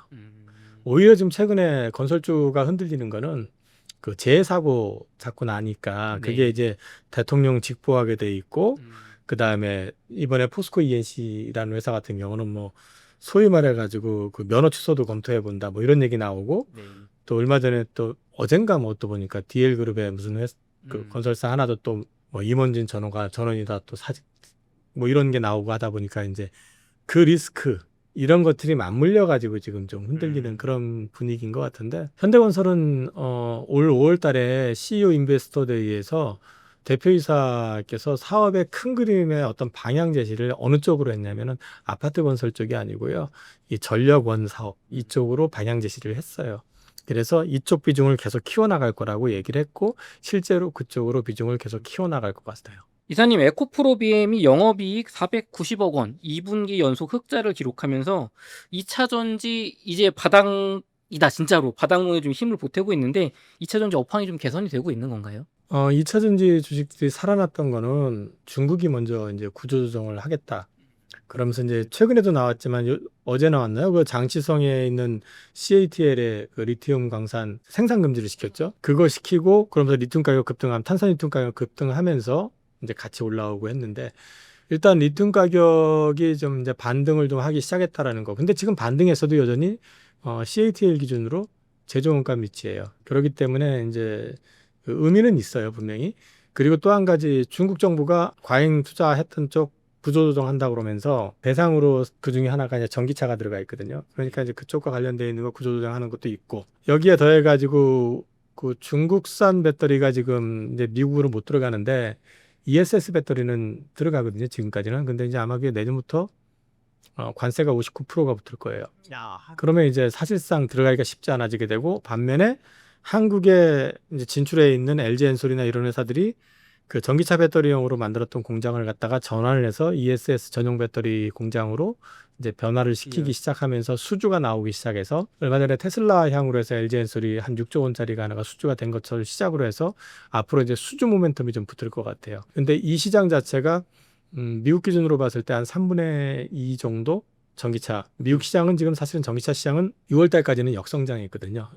[SPEAKER 1] 오히려 지금 최근에 건설주가 흔들리는 거는 그 재해 사고 자꾸 나니까 그게
[SPEAKER 2] 네.
[SPEAKER 1] 이제 대통령 직보하게 돼 있고 그 다음에 이번에 포스코 ENC라는 회사 같은 경우는 뭐 소위 말해가지고 그 면허 취소도 검토해 본다 뭐 이런 얘기 나오고
[SPEAKER 2] 네.
[SPEAKER 1] 또 얼마 전에 또 어젠가 뭐 또 보니까 DL 그룹의 무슨 그 건설사 하나도 또 뭐 임원진 전원이다 또 사직 뭐 이런 게 나오고 하다 보니까 이제 그 리스크 이런 것들이 맞물려 가지고 지금 좀 흔들리는 그런 분위기인 것 같은데 현대건설은 올 5월 달에 CEO 인베스터 데이에서 대표이사께서 사업의 큰 그림의 어떤 방향 제시를 어느 쪽으로 했냐면은 아파트 건설 쪽이 아니고요. 이 전력원 사업 이쪽으로 방향 제시를 했어요. 그래서 이쪽 비중을 계속 키워나갈 거라고 얘기를 했고 실제로 그쪽으로 비중을 계속 키워나갈 것 같아요.
[SPEAKER 2] 이사님 에코프로 BM이 영업이익 490억 원 2분기 연속 흑자를 기록하면서 2차 전지 이제 바닥이다 진짜로 바닥론에 좀 힘을 보태고 있는데 2차 전지 업황이 좀 개선이 되고 있는 건가요?
[SPEAKER 1] 2차전지 주식들이 살아났던 거는 중국이 먼저 이제 구조조정을 하겠다. 그러면서 이제 최근에도 나왔지만 어제 나왔나요? 그 장치성에 있는 CATL의 그 리튬 광산 생산 금지를 시켰죠. 그거 시키고 그러면서 리튬 가격 급등하면 탄산 리튬 가격 급등하면서 이제 같이 올라오고 했는데 일단 리튬 가격이 좀 이제 반등을 좀 하기 시작했다라는 거. 근데 지금 반등에서도 여전히 CATL 기준으로 제조원가 밑이에요. 그렇기 때문에 이제 그 의미는 있어요, 분명히. 그리고 또 한 가지 중국 정부가 과잉 투자했던 쪽 구조조정한다 그러면서 대상으로 그 중에 하나가 이제 전기차가 들어가 있거든요. 그러니까 이제 그쪽과 관련되어 있는 거 구조조정하는 것도 있고 여기에 더해가지고 그 중국산 배터리가 지금 이제 미국으로 못 들어가는데 ESS 배터리는 들어가거든요. 지금까지는. 근데 이제 아마 그게 내년부터 관세가 59%가 붙을 거예요. 그러면 이제 사실상 들어가기가 쉽지 않아지게 되고 반면에 한국에 이제 진출해 있는 LG엔솔이나 이런 회사들이 그 전기차 배터리용으로 만들었던 공장을 갖다가 전환을 해서 ESS 전용 배터리 공장으로 이제 변화를 시키기 시작하면서 수주가 나오기 시작해서 얼마 전에 테슬라 향으로 해서 LG엔솔이 한 6조 원짜리가 하나가 수주가 된 것처럼 시작으로 해서 앞으로 이제 수주 모멘텀이 좀 붙을 것 같아요. 근데 이 시장 자체가 미국 기준으로 봤을 때 한 3분의 2 정도 전기차. 미국 시장은 지금 사실은 전기차 시장은 6월 달까지는 역성장이 있거든요.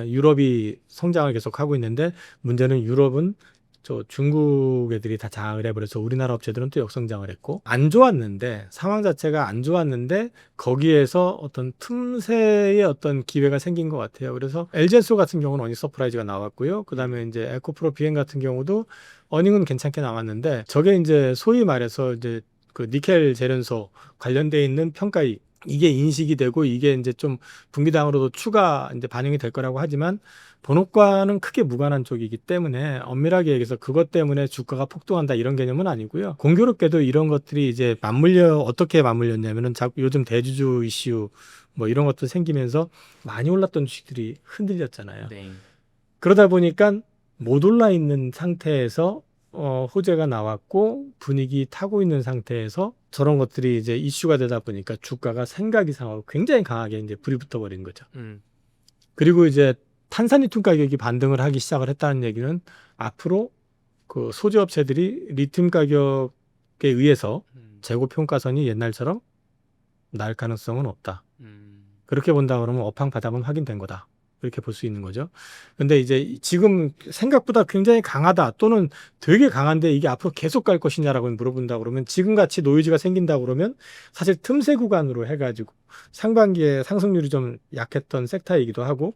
[SPEAKER 1] 유럽이 성장을 계속 하고 있는데 문제는 유럽은 저 중국 애들이 다 장악을 해버려서 우리나라 업체들은 또 역성장을 했고 안 좋았는데 상황 자체가 안 좋았는데 거기에서 어떤 틈새의 어떤 기회가 생긴 것 같아요. 그래서 LG엔솔 같은 경우는 어닝 서프라이즈가 나왔고요. 그다음에 이제 에코프로 비행 같은 경우도 어닝은 괜찮게 나왔는데 저게 이제 소위 말해서 이제 그 니켈 재련소 관련돼 있는 평가이 이게 인식이 되고 이게 이제 좀 분기당으로도 추가 이제 반영이 될 거라고 하지만 본업과는 크게 무관한 쪽이기 때문에 엄밀하게 얘기해서 그것 때문에 주가가 폭등한다 이런 개념은 아니고요. 공교롭게도 이런 것들이 이제 어떻게 맞물렸냐면은 자꾸 요즘 대주주 이슈 뭐 이런 것도 생기면서 많이 올랐던 주식들이 흔들렸잖아요.
[SPEAKER 2] 네.
[SPEAKER 1] 그러다 보니까 못 올라 있는 상태에서 호재가 나왔고 분위기 타고 있는 상태에서 저런 것들이 이제 이슈가 되다 보니까 주가가 생각 이상하고 굉장히 강하게 이제 불이 붙어버린 거죠. 그리고 이제 탄산리튬 가격이 반등을 하기 시작을 했다는 얘기는 앞으로 그 소재 업체들이 리튬 가격에 의해서 재고 평가선이 옛날처럼 날 가능성은 없다. 그렇게 본다 그러면 업황 바닥은 확인된 거다. 이렇게 볼 수 있는 거죠. 근데 이제 지금 생각보다 굉장히 강하다 또는 되게 강한데 이게 앞으로 계속 갈 것이냐라고 물어본다 그러면 지금 같이 노이즈가 생긴다 그러면 사실 틈새 구간으로 해가지고 상반기에 상승률이 좀 약했던 섹터이기도 하고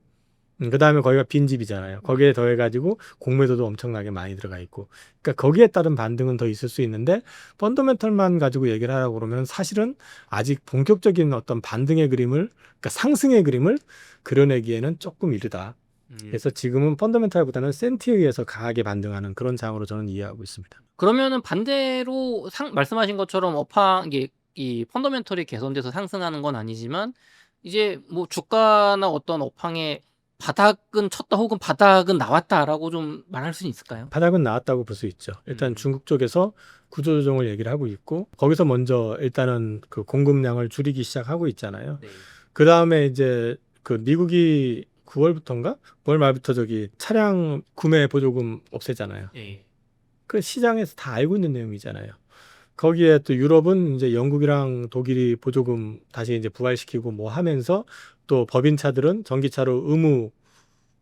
[SPEAKER 1] 그 다음에 거기가 빈집이잖아요. 거기에 더해가지고 공매도도 엄청나게 많이 들어가 있고 그러니까 거기에 따른 반등은 더 있을 수 있는데 펀더멘털만 가지고 얘기를 하라고 그러면 사실은 아직 본격적인 어떤 반등의 그림을 그러니까 상승의 그림을 그려내기에는 조금 이르다. 그래서 지금은 펀더멘탈보다는 센티에 의해서 강하게 반등하는 그런 장으로 저는 이해하고 있습니다.
[SPEAKER 2] 그러면은 반대로 말씀하신 것처럼 업황 이게 이 펀더멘털이 개선돼서 상승하는 건 아니지만 이제 뭐 주가나 어떤 업황에 바닥은 쳤다 혹은 바닥은 나왔다라고 좀 말할 수는 있을까요?
[SPEAKER 1] 바닥은 나왔다고 볼 수 있죠. 일단 중국 쪽에서 구조조정을 얘기를 하고 있고 거기서 먼저 일단은 그 공급량을 줄이기 시작하고 있잖아요.
[SPEAKER 2] 네.
[SPEAKER 1] 그 다음에 이제 그 미국이 9월부터인가? 9월 말부터 저기 차량 구매 보조금 없애잖아요.
[SPEAKER 2] 예.
[SPEAKER 1] 그 시장에서 다 알고 있는 내용이잖아요. 거기에 또 유럽은 이제 영국이랑 독일이 보조금 다시 이제 부활시키고 뭐 하면서 또 법인차들은 전기차로 의무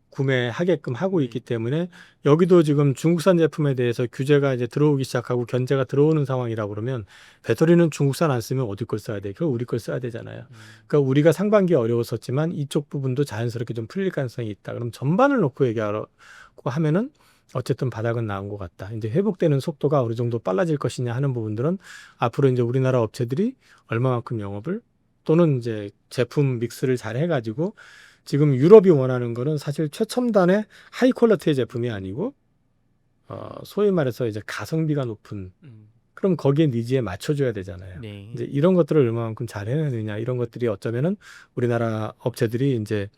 [SPEAKER 1] 구매하게끔 하고 있기 때문에 여기도 지금 중국산 제품에 대해서 규제가 이제 들어오기 시작하고 견제가 들어오는 상황이라 그러면 배터리는 중국산 안 쓰면 어디 걸 써야 돼? 그럼 우리 걸 써야 되잖아요. 그러니까 우리가 상반기에 어려웠었지만 이쪽 부분도 자연스럽게 좀 풀릴 가능성이 있다. 그럼 전반을 놓고 얘기하고 하면은 어쨌든 바닥은 나온 것 같다. 이제 회복되는 속도가 어느 정도 빨라질 것이냐 하는 부분들은 앞으로 이제 우리나라 업체들이 얼마만큼 영업을 또는 이제 제품 믹스를 잘 해가지고 지금 유럽이 원하는 거는 사실 최첨단의 하이 퀄리티의 제품이 아니고 소위 말해서 이제 가성비가 높은 그럼 거기에 니즈에 맞춰줘야 되잖아요.
[SPEAKER 2] 네.
[SPEAKER 1] 이제 이런 것들을 얼마만큼 잘 해내느냐 이런 것들이 어쩌면은 우리나라 업체들이 이제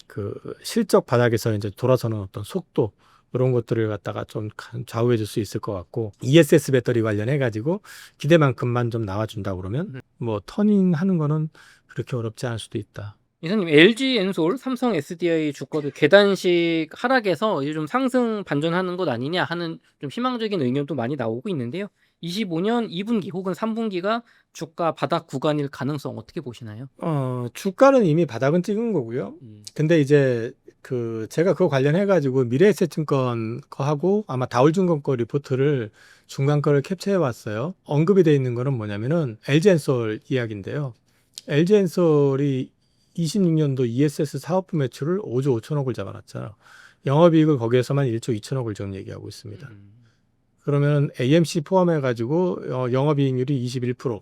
[SPEAKER 1] 그 실적 바닥에서 이제 돌아서는 어떤 속도 이런 것들을 갖다가 좀 좌우해 줄 수 있을 것 같고 ESS 배터리 관련해 가지고 기대만큼만 좀 나와준다 그러면 뭐 터닝 하는 거는 그렇게 어렵지 않을 수도 있다.
[SPEAKER 2] 이사님 LG 엔솔, 삼성 SDI 주가도 계단식 하락에서 이제 좀 상승 반전하는 것 아니냐 하는 좀 희망적인 의견도 많이 나오고 있는데요. 25년 2분기 혹은 3분기가 주가 바닥 구간일 가능성 어떻게 보시나요?
[SPEAKER 1] 주가는 이미 바닥은 찍은 거고요. 근데 이제 제가 그거 관련해 가지고 미래에셋증권 거하고 아마 다울증권 거 리포트를 중간 거를 캡처해 왔어요. 언급이 돼 있는 거는 뭐냐면은 LG엔솔 이야기인데요. LG엔솔이 26년도 ESS 사업부 매출을 5조 5천억을 잡아놨잖아. 영업이익을 거기에서만 1조 2천억을 좀 얘기하고 있습니다. 그러면 AMC 포함해 가지고 영업이익률이 21%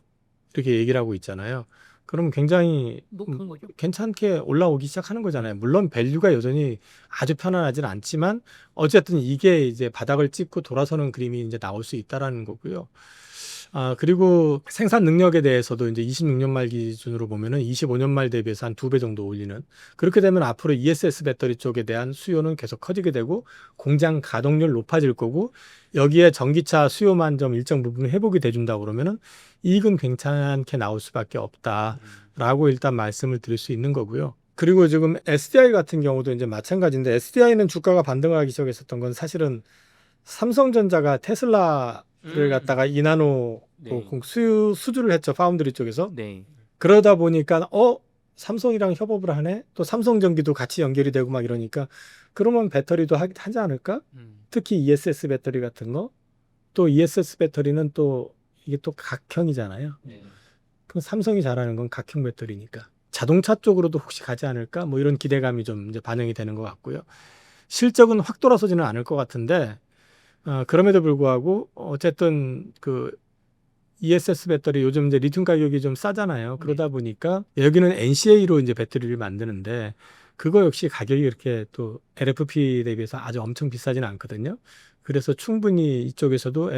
[SPEAKER 1] 이렇게 얘기를 하고 있잖아요. 그럼 굉장히
[SPEAKER 2] 높은 거죠.
[SPEAKER 1] 괜찮게 올라오기 시작하는 거잖아요. 물론 밸류가 여전히 아주 편안하지는 않지만 어쨌든 이게 이제 바닥을 찍고 돌아서는 그림이 이제 나올 수 있다라는 거고요. 그리고 생산 능력에 대해서도 이제 26년 말 기준으로 보면은 25년 말 대비해서 한 2배 정도 올리는. 그렇게 되면 앞으로 ESS 배터리 쪽에 대한 수요는 계속 커지게 되고 공장 가동률 높아질 거고 여기에 전기차 수요만 좀 일정 부분 회복이 돼준다 그러면은 이익은 괜찮게 나올 수밖에 없다라고 일단 말씀을 드릴 수 있는 거고요. 그리고 지금 SDI 같은 경우도 이제 마찬가지인데 SDI는 주가가 반등을 하기 시작했었던 건 사실은 삼성전자가 테슬라를 갖다가 이나노
[SPEAKER 2] 네.
[SPEAKER 1] 수주를 했죠. 파운드리 쪽에서.
[SPEAKER 2] 네.
[SPEAKER 1] 그러다 보니까 삼성이랑 협업을 하네. 또 삼성전기도 같이 연결이 되고 막 이러니까 그러면 배터리도 하지 않을까? 특히 ESS 배터리 같은 거. 또 ESS 배터리는 또 이게 또 각형이잖아요.
[SPEAKER 2] 네.
[SPEAKER 1] 그럼 삼성이 잘하는 건 각형 배터리니까. 자동차 쪽으로도 혹시 가지 않을까? 뭐 이런 기대감이 좀 이제 반영이 되는 것 같고요. 실적은 확 돌아서지는 않을 것 같은데 그럼에도 불구하고 어쨌든 ESS 배터리 요즘 이제 리튬 가격이 좀 싸잖아요. 그러다 보니까 여기는 NCA로 이제 배터리를 만드는데 그거 역시 가격이 이렇게 또 LFP 대비해서 아주 엄청 비싸지는 않거든요. 그래서 충분히 이쪽에서도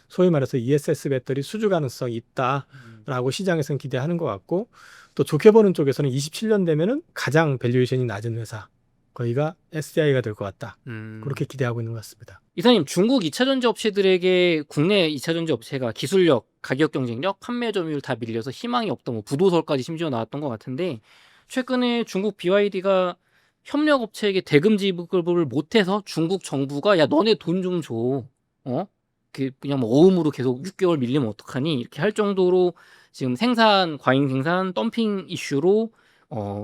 [SPEAKER 1] 소위 말해서 ESS 배터리 수주 가능성이 있다라고 시장에서는 기대하는 것 같고 또 좋게 보는 쪽에서는 27년 되면은 가장 밸류에이션이 낮은 회사 거기가 SDI가 될 것 같다. 그렇게 기대하고 있는 것 같습니다.
[SPEAKER 2] 이사님, 중국 2차 전지 업체들에게 국내 2차 전지 업체가 기술력, 가격 경쟁력, 판매 점유율 다 밀려서 희망이 없다. 뭐 부도설까지 심지어 나왔던 것 같은데 최근에 중국 BYD가 협력 업체에게 대금 지급을 못해서 중국 정부가 야 너네 돈 좀 줘. 그냥 뭐 어음으로 계속 6개월 밀리면 어떡하니? 이렇게 할 정도로 지금 과잉 생산, 덤핑 이슈로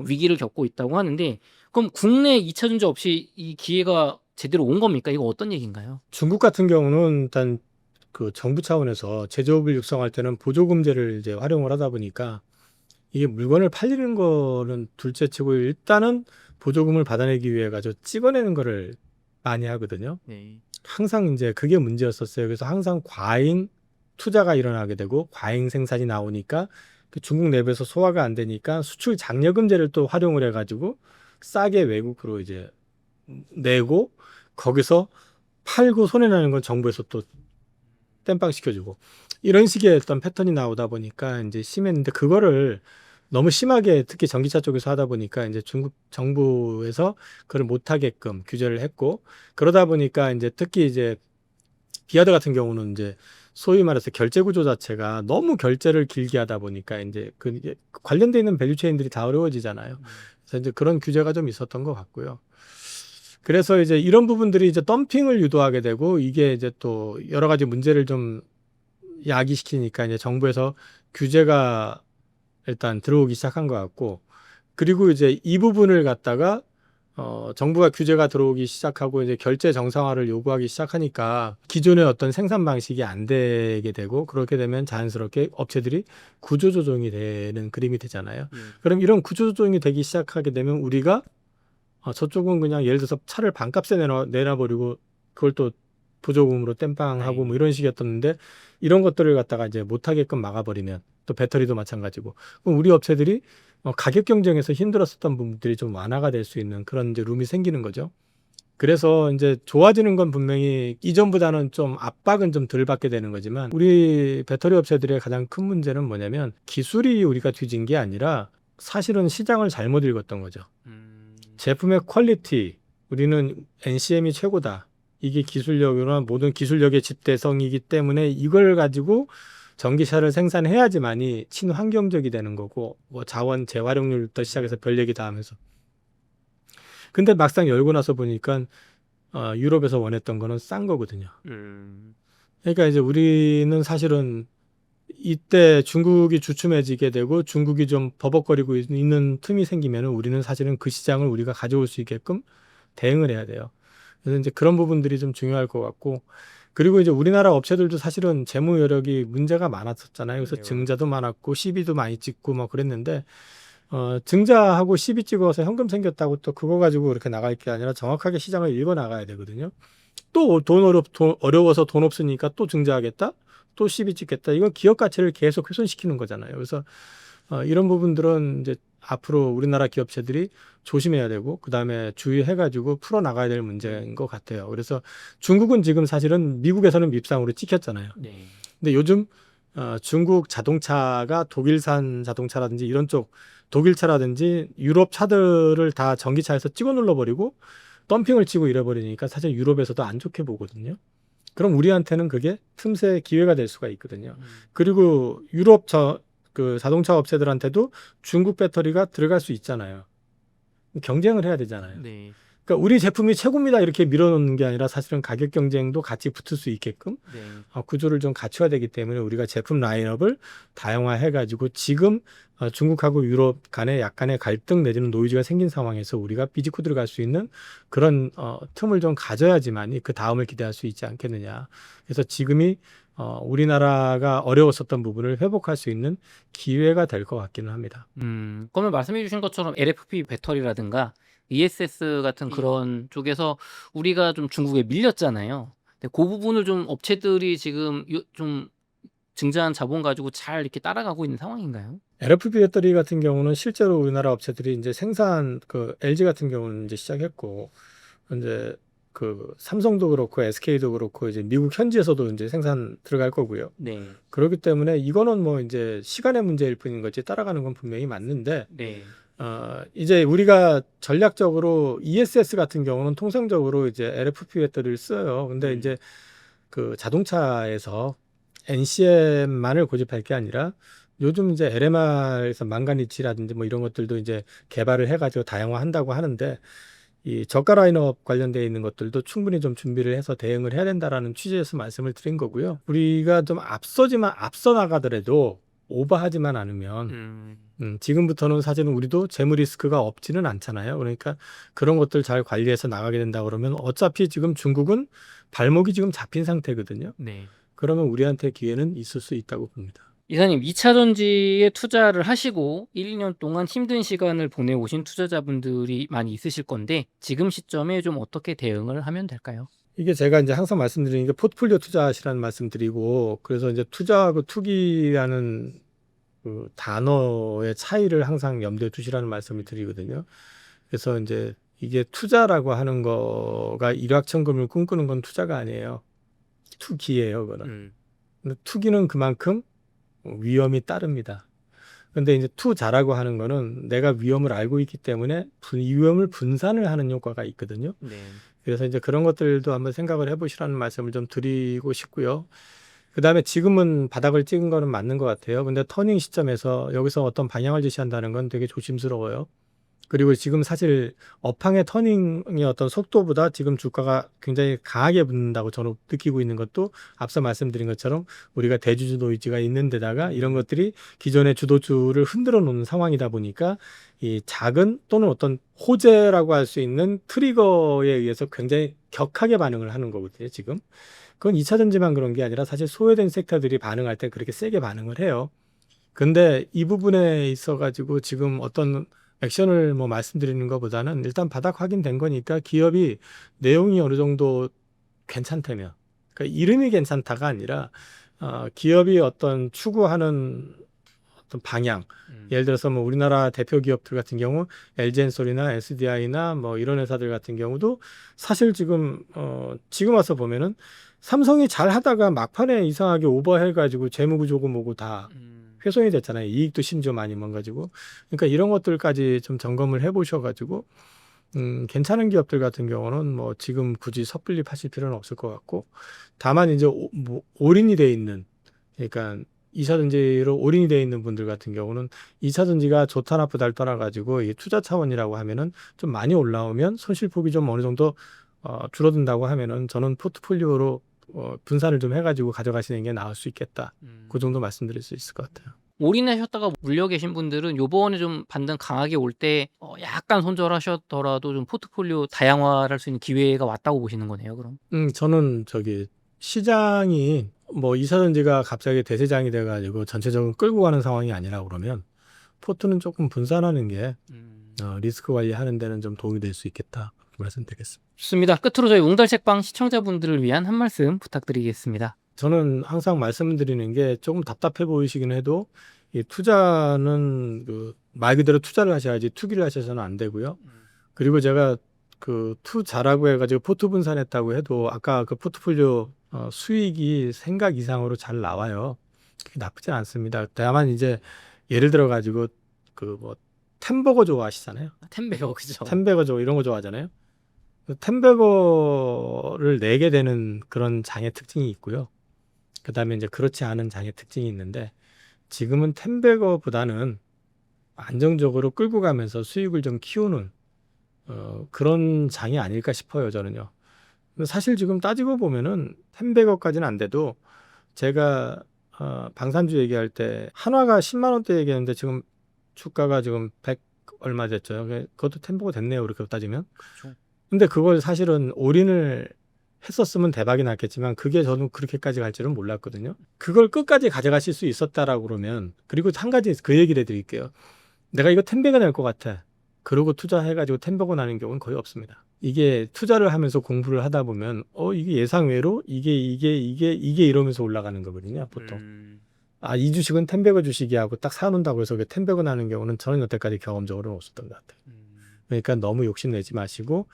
[SPEAKER 2] 위기를 겪고 있다고 하는데 그럼 국내 2차 전지 없이 이 기회가 제대로 온 겁니까? 이거 어떤 얘기인가요?
[SPEAKER 1] 중국 같은 경우는 일단 정부 차원에서 제조업을 육성할 때는 보조금제를 이제 활용을 하다 보니까 이게 물건을 팔리는 거는 둘째치고 일단은 보조금을 받아내기 위해 가지고 찍어내는 거를 많이 하거든요.
[SPEAKER 2] 네.
[SPEAKER 1] 항상 이제 그게 문제였었어요. 그래서 항상 과잉 투자가 일어나게 되고 과잉 생산이 나오니까 중국 내부에서 소화가 안 되니까 수출 장려금제를 또 활용을 해가지고 싸게 외국으로 이제 내고 거기서 팔고 손해나는 건 정부에서 또 땜빵 시켜주고 이런 식의 어떤 패턴이 나오다 보니까 이제 심했는데 그거를 너무 심하게 특히 전기차 쪽에서 하다 보니까 이제 중국 정부에서 그걸 못하게끔 규제를 했고 그러다 보니까 이제 특히 이제 비아드 같은 경우는 이제 소위 말해서 결제 구조 자체가 너무 결제를 길게 하다 보니까 이제 이게 관련돼 있는 밸류체인들이 다 어려워지잖아요. 그래서 이제 그런 규제가 좀 있었던 것 같고요. 그래서 이제 이런 부분들이 이제 덤핑을 유도하게 되고 이게 이제 또 여러 가지 문제를 좀 야기시키니까 이제 정부에서 규제가 일단 들어오기 시작한 것 같고 그리고 이제 이 부분을 갖다가 정부가 규제가 들어오기 시작하고 이제 결제 정상화를 요구하기 시작하니까 기존의 어떤 생산 방식이 안 되게 되고 그렇게 되면 자연스럽게 업체들이 구조조정이 되는 그림이 되잖아요. 그럼 이런 구조조정이 되기 시작하게 되면 우리가 저쪽은 그냥 예를 들어서 차를 반값에 내놔버리고 그걸 또 보조금으로 땜빵하고 뭐 이런 식이었었는데 이런 것들을 갖다가 이제 못하게끔 막아버리면 또 배터리도 마찬가지고 그럼 우리 업체들이 가격 경쟁에서 힘들었었던 부분들이 좀 완화가 될 수 있는 그런 이제 룸이 생기는 거죠. 그래서 이제 좋아지는 건 분명히 이전보다는 좀 압박은 좀 덜 받게 되는 거지만 우리 배터리 업체들의 가장 큰 문제는 뭐냐면 기술이 우리가 뒤진 게 아니라 사실은 시장을 잘못 읽었던 거죠. 제품의 퀄리티, 우리는 NCM이 최고다. 이게 기술력이나 모든 기술력의 집대성이기 때문에 이걸 가지고 전기차를 생산해야지만이 친환경적이 되는 거고 뭐 자원 재활용률부터 시작해서 별 얘기 다 하면서 근데 막상 열고 나서 보니까 유럽에서 원했던 거는 싼 거거든요. 그러니까 이제 우리는 사실은 이때 중국이 주춤해지게 되고 중국이 좀 버벅거리고 있는 틈이 생기면은 우리는 사실은 그 시장을 우리가 가져올 수 있게끔 대응을 해야 돼요. 그래서 이제 그런 부분들이 좀 중요할 것 같고 그리고 이제 우리나라 업체들도 사실은 재무 여력이 문제가 많았었잖아요. 그래서
[SPEAKER 2] 네,
[SPEAKER 1] 증자도 많았고 시비도 많이 찍고 뭐 그랬는데 증자하고 시비 찍어서 현금 생겼다고 또 그거 가지고 그렇게 나갈 게 아니라 정확하게 시장을 읽어 나가야 되거든요. 또 돈 어려워서 돈 없으니까 또 증자하겠다? 또 시비 찍겠다? 이건 기업 가치를 계속 훼손시키는 거잖아요. 그래서 이런 부분들은 이제 앞으로 우리나라 기업체들이 조심해야 되고 그다음에 주의해가지고 풀어나가야 될 문제인 것 같아요. 그래서 중국은 지금 사실은 미국에서는 밉상으로 찍혔잖아요.
[SPEAKER 2] 네.
[SPEAKER 1] 근데 요즘 중국 자동차가 독일산 자동차라든지 이런 쪽 독일차라든지 유럽 차들을 다 전기차에서 찍어 눌러버리고 덤핑을 치고 이래버리니까 사실 유럽에서도 안 좋게 보거든요. 그럼 우리한테는 그게 틈새 기회가 될 수가 있거든요. 그리고 유럽 그 자동차 업체들한테도 중국 배터리가 들어갈 수 있잖아요. 경쟁을 해야 되잖아요.
[SPEAKER 2] 네.
[SPEAKER 1] 그러니까 우리 제품이 최고입니다 이렇게 밀어놓는 게 아니라 사실은 가격 경쟁도 같이 붙을 수 있게끔
[SPEAKER 2] 네.
[SPEAKER 1] 구조를 좀 갖춰야 되기 때문에 우리가 제품 라인업을 다양화해가지고 지금 중국하고 유럽 간에 약간의 갈등 내지는 노이즈가 생긴 상황에서 우리가 삐집고 들어갈 수 있는 그런 틈을 좀 가져야지만이 그 다음을 기대할 수 있지 않겠느냐. 그래서 지금이 우리나라가 어려웠었던 부분을 회복할 수 있는 기회가 될 것 같기는 합니다.
[SPEAKER 2] 그러면 말씀해 주신 것처럼 LFP 배터리라든가 ESS 같은 그런 쪽에서 우리가 좀 중국에 밀렸잖아요. 근데 그 부분을 좀 업체들이 지금 좀 증자한 자본 가지고 잘 이렇게 따라가고 있는 상황인가요?
[SPEAKER 1] LFP 배터리 같은 경우는 실제로 우리나라 업체들이 이제 생산 그 LG 같은 경우는 이제 시작했고 이제 그 삼성도 그렇고 SK도 그렇고 이제 미국 현지에서도 이제 생산 들어갈 거고요.
[SPEAKER 2] 네.
[SPEAKER 1] 그렇기 때문에 이거는 뭐 이제 시간의 문제일 뿐인 거지 따라가는 건 분명히 맞는데
[SPEAKER 2] 네.
[SPEAKER 1] 이제 우리가 전략적으로 ESS 같은 경우는 통상적으로 이제 LFP 배터리를 써요. 근데 이제 그 자동차에서 NCM만을 고집할 게 아니라 요즘 이제 LMR에서 망가니치라든지 뭐 이런 것들도 이제 개발을 해가지고 다양화한다고 하는데 이 저가 라인업 관련되어 있는 것들도 충분히 좀 준비를 해서 대응을 해야 된다라는 취지에서 말씀을 드린 거고요. 우리가 좀 앞서 나가더라도 오버하지만 않으면 지금부터는 사실은 우리도 재무 리스크가 없지는 않잖아요. 그러니까 그런 것들 잘 관리해서 나가게 된다 그러면 어차피 지금 중국은 발목이 지금 잡힌 상태거든요.
[SPEAKER 2] 네.
[SPEAKER 1] 그러면 우리한테 기회는 있을 수 있다고 봅니다.
[SPEAKER 2] 이사님, 2차 전지에 투자를 하시고 1, 2년 동안 힘든 시간을 보내오신 투자자분들이 많이 있으실 건데 지금 시점에 좀 어떻게 대응을 하면 될까요?
[SPEAKER 1] 이게 제가 이제 항상 말씀드리는 게 포트폴리오 투자하시라는 말씀드리고 그래서 이제 투자하고 투기라는 그 단어의 차이를 항상 염두에 두시라는 말씀을 드리거든요. 그래서 이제 이게 투자라고 하는 거가 일확천금을 꿈꾸는 건 투자가 아니에요. 투기예요, 그거는. 근데 투기는 그만큼 위험이 따릅니다. 근데 이제 투자라고 하는 거는 내가 위험을 알고 있기 때문에 위험을 분산을 하는 효과가 있거든요.
[SPEAKER 2] 네.
[SPEAKER 1] 그래서 이제 그런 것들도 한번 생각을 해보시라는 말씀을 좀 드리고 싶고요. 그 다음에 지금은 바닥을 찍은 거는 맞는 것 같아요. 근데 터닝 시점에서 여기서 어떤 방향을 제시한다는 건 되게 조심스러워요. 그리고 지금 사실 업황의 터닝의 어떤 속도보다 지금 주가가 굉장히 강하게 붙는다고 저는 느끼고 있는 것도 앞서 말씀드린 것처럼 우리가 대주주 노이즈가 있는 데다가 이런 것들이 기존의 주도주를 흔들어 놓는 상황이다 보니까 이 작은 또는 어떤 호재라고 할 수 있는 트리거에 의해서 굉장히 격하게 반응을 하는 거거든요, 지금. 그건 2차 전지만 그런 게 아니라 사실 소외된 섹터들이 반응할 때 그렇게 세게 반응을 해요. 근데 이 부분에 있어 가지고 지금 어떤 액션을 뭐 말씀드리는 것보다는 일단 바닥 확인된 거니까 기업이 내용이 어느 정도 괜찮다면, 그러니까 이름이 괜찮다가 아니라 기업이 어떤 추구하는 어떤 방향, 예를 들어서 뭐 우리나라 대표 기업들 같은 경우 LG엔솔이나 SDI나 뭐 이런 회사들 같은 경우도 사실 지금 지금 와서 보면은 삼성이 잘 하다가 막판에 이상하게 오버해가지고 재무구조고 뭐고 다 훼손이 됐잖아요. 이익도 심지어 많이 망가지고. 그러니까 이런 것들까지 좀 점검을 해보셔가지고 괜찮은 기업들 같은 경우는 뭐 지금 굳이 섣불리 파실 필요는 없을 것 같고, 다만 이제 뭐 올인이 돼 있는, 그러니까 2차전지로 올인이 되어 있는 분들 같은 경우는 2차전지가 좋다 나쁘다를 떠나가지고 이 투자 차원이라고 하면은 좀 많이 올라오면 손실폭이 좀 어느 정도 줄어든다고 하면은 저는 포트폴리오로 분산을 좀 해가지고 가져가시는 게 나을 수 있겠다. 그 정도 말씀드릴 수 있을 것 같아요.
[SPEAKER 2] 올인하셨다가 물려 계신 분들은 요번에 좀 반등 강하게 올 때 약간 손절하셨더라도 좀 포트폴리오 다양화를 할 수 있는 기회가 왔다고 보시는 거네요, 그럼.
[SPEAKER 1] 저는 시장이 뭐 2차전지가 갑자기 대세장이 돼가지고 전체적으로 끌고 가는 상황이 아니라 그러면 포트는 조금 분산하는 게 리스크 관리하는 데는 좀 도움이 될 수 있겠다. 그렇게 말씀드리겠습니다.
[SPEAKER 2] 좋습니다. 끝으로 저희 웅달책방 시청자분들을 위한 한 말씀 부탁드리겠습니다.
[SPEAKER 1] 저는 항상 말씀드리는 게 조금 답답해 보이시긴 해도 이 투자는 말 그대로 투자를 하셔야지 투기를 하셔서는 안 되고요. 그리고 제가 투자라고 해가지고 포트 분산했다고 해도 아까 그 포트폴리오 수익이 생각 이상으로 잘 나와요. 그게 나쁘진 않습니다. 다만 이제 예를 들어 가지고 템버거 좋아하시잖아요.
[SPEAKER 2] 템베어 그죠?
[SPEAKER 1] 템버거 이런 거 좋아하잖아요. 템버거를 내게 되는 그런 장의 특징이 있고요. 그 다음에 이제 그렇지 않은 장의 특징이 있는데 지금은 템베거보다는 안정적으로 끌고 가면서 수익을 좀 키우는 그런 장이 아닐까 싶어요, 저는요. 근데 사실 지금 따지고 보면은 템베거까지는 안 돼도 제가 방산주 얘기할 때 한화가 10만 원대 얘기했는데 지금 주가가 지금 100 얼마 됐죠. 그것도 템버거 됐네요, 그렇게 따지면.
[SPEAKER 2] 그렇죠.
[SPEAKER 1] 근데 그걸 사실은 올인을 했었으면 대박이 났겠지만 그게 저는 그렇게까지 갈 줄은 몰랐거든요. 그걸 끝까지 가져가실 수 있었다라고 그러면 그리고 한 가지 그 얘기를 해드릴게요. 내가 이거 템베거 낼 것 같아. 그러고 투자해가지고 템버거 나는 경우는 거의 없습니다. 이게 투자를 하면서 공부를 하다 보면 이게 예상외로 이게 이러면서 올라가는 거거든요, 보통. 이 주식은 템베거 주식이야 하고 딱 사놓는다고 해서 템베거 나는 경우는 저는 여태까지 경험적으로 없었던 것 같아요. 그러니까 너무 욕심내지 마시고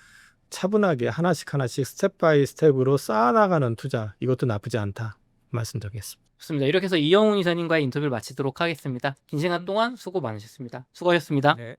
[SPEAKER 1] 차분하게 하나씩 스텝 바이 스텝으로 쌓아나가는 투자, 이것도 나쁘지 않다 말씀드리겠습니다.
[SPEAKER 2] 좋습니다. 이렇게 해서 이영훈 이사님과의 인터뷰를 마치도록 하겠습니다. 긴 시간 동안 수고 많으셨습니다. 수고하셨습니다.
[SPEAKER 3] 네.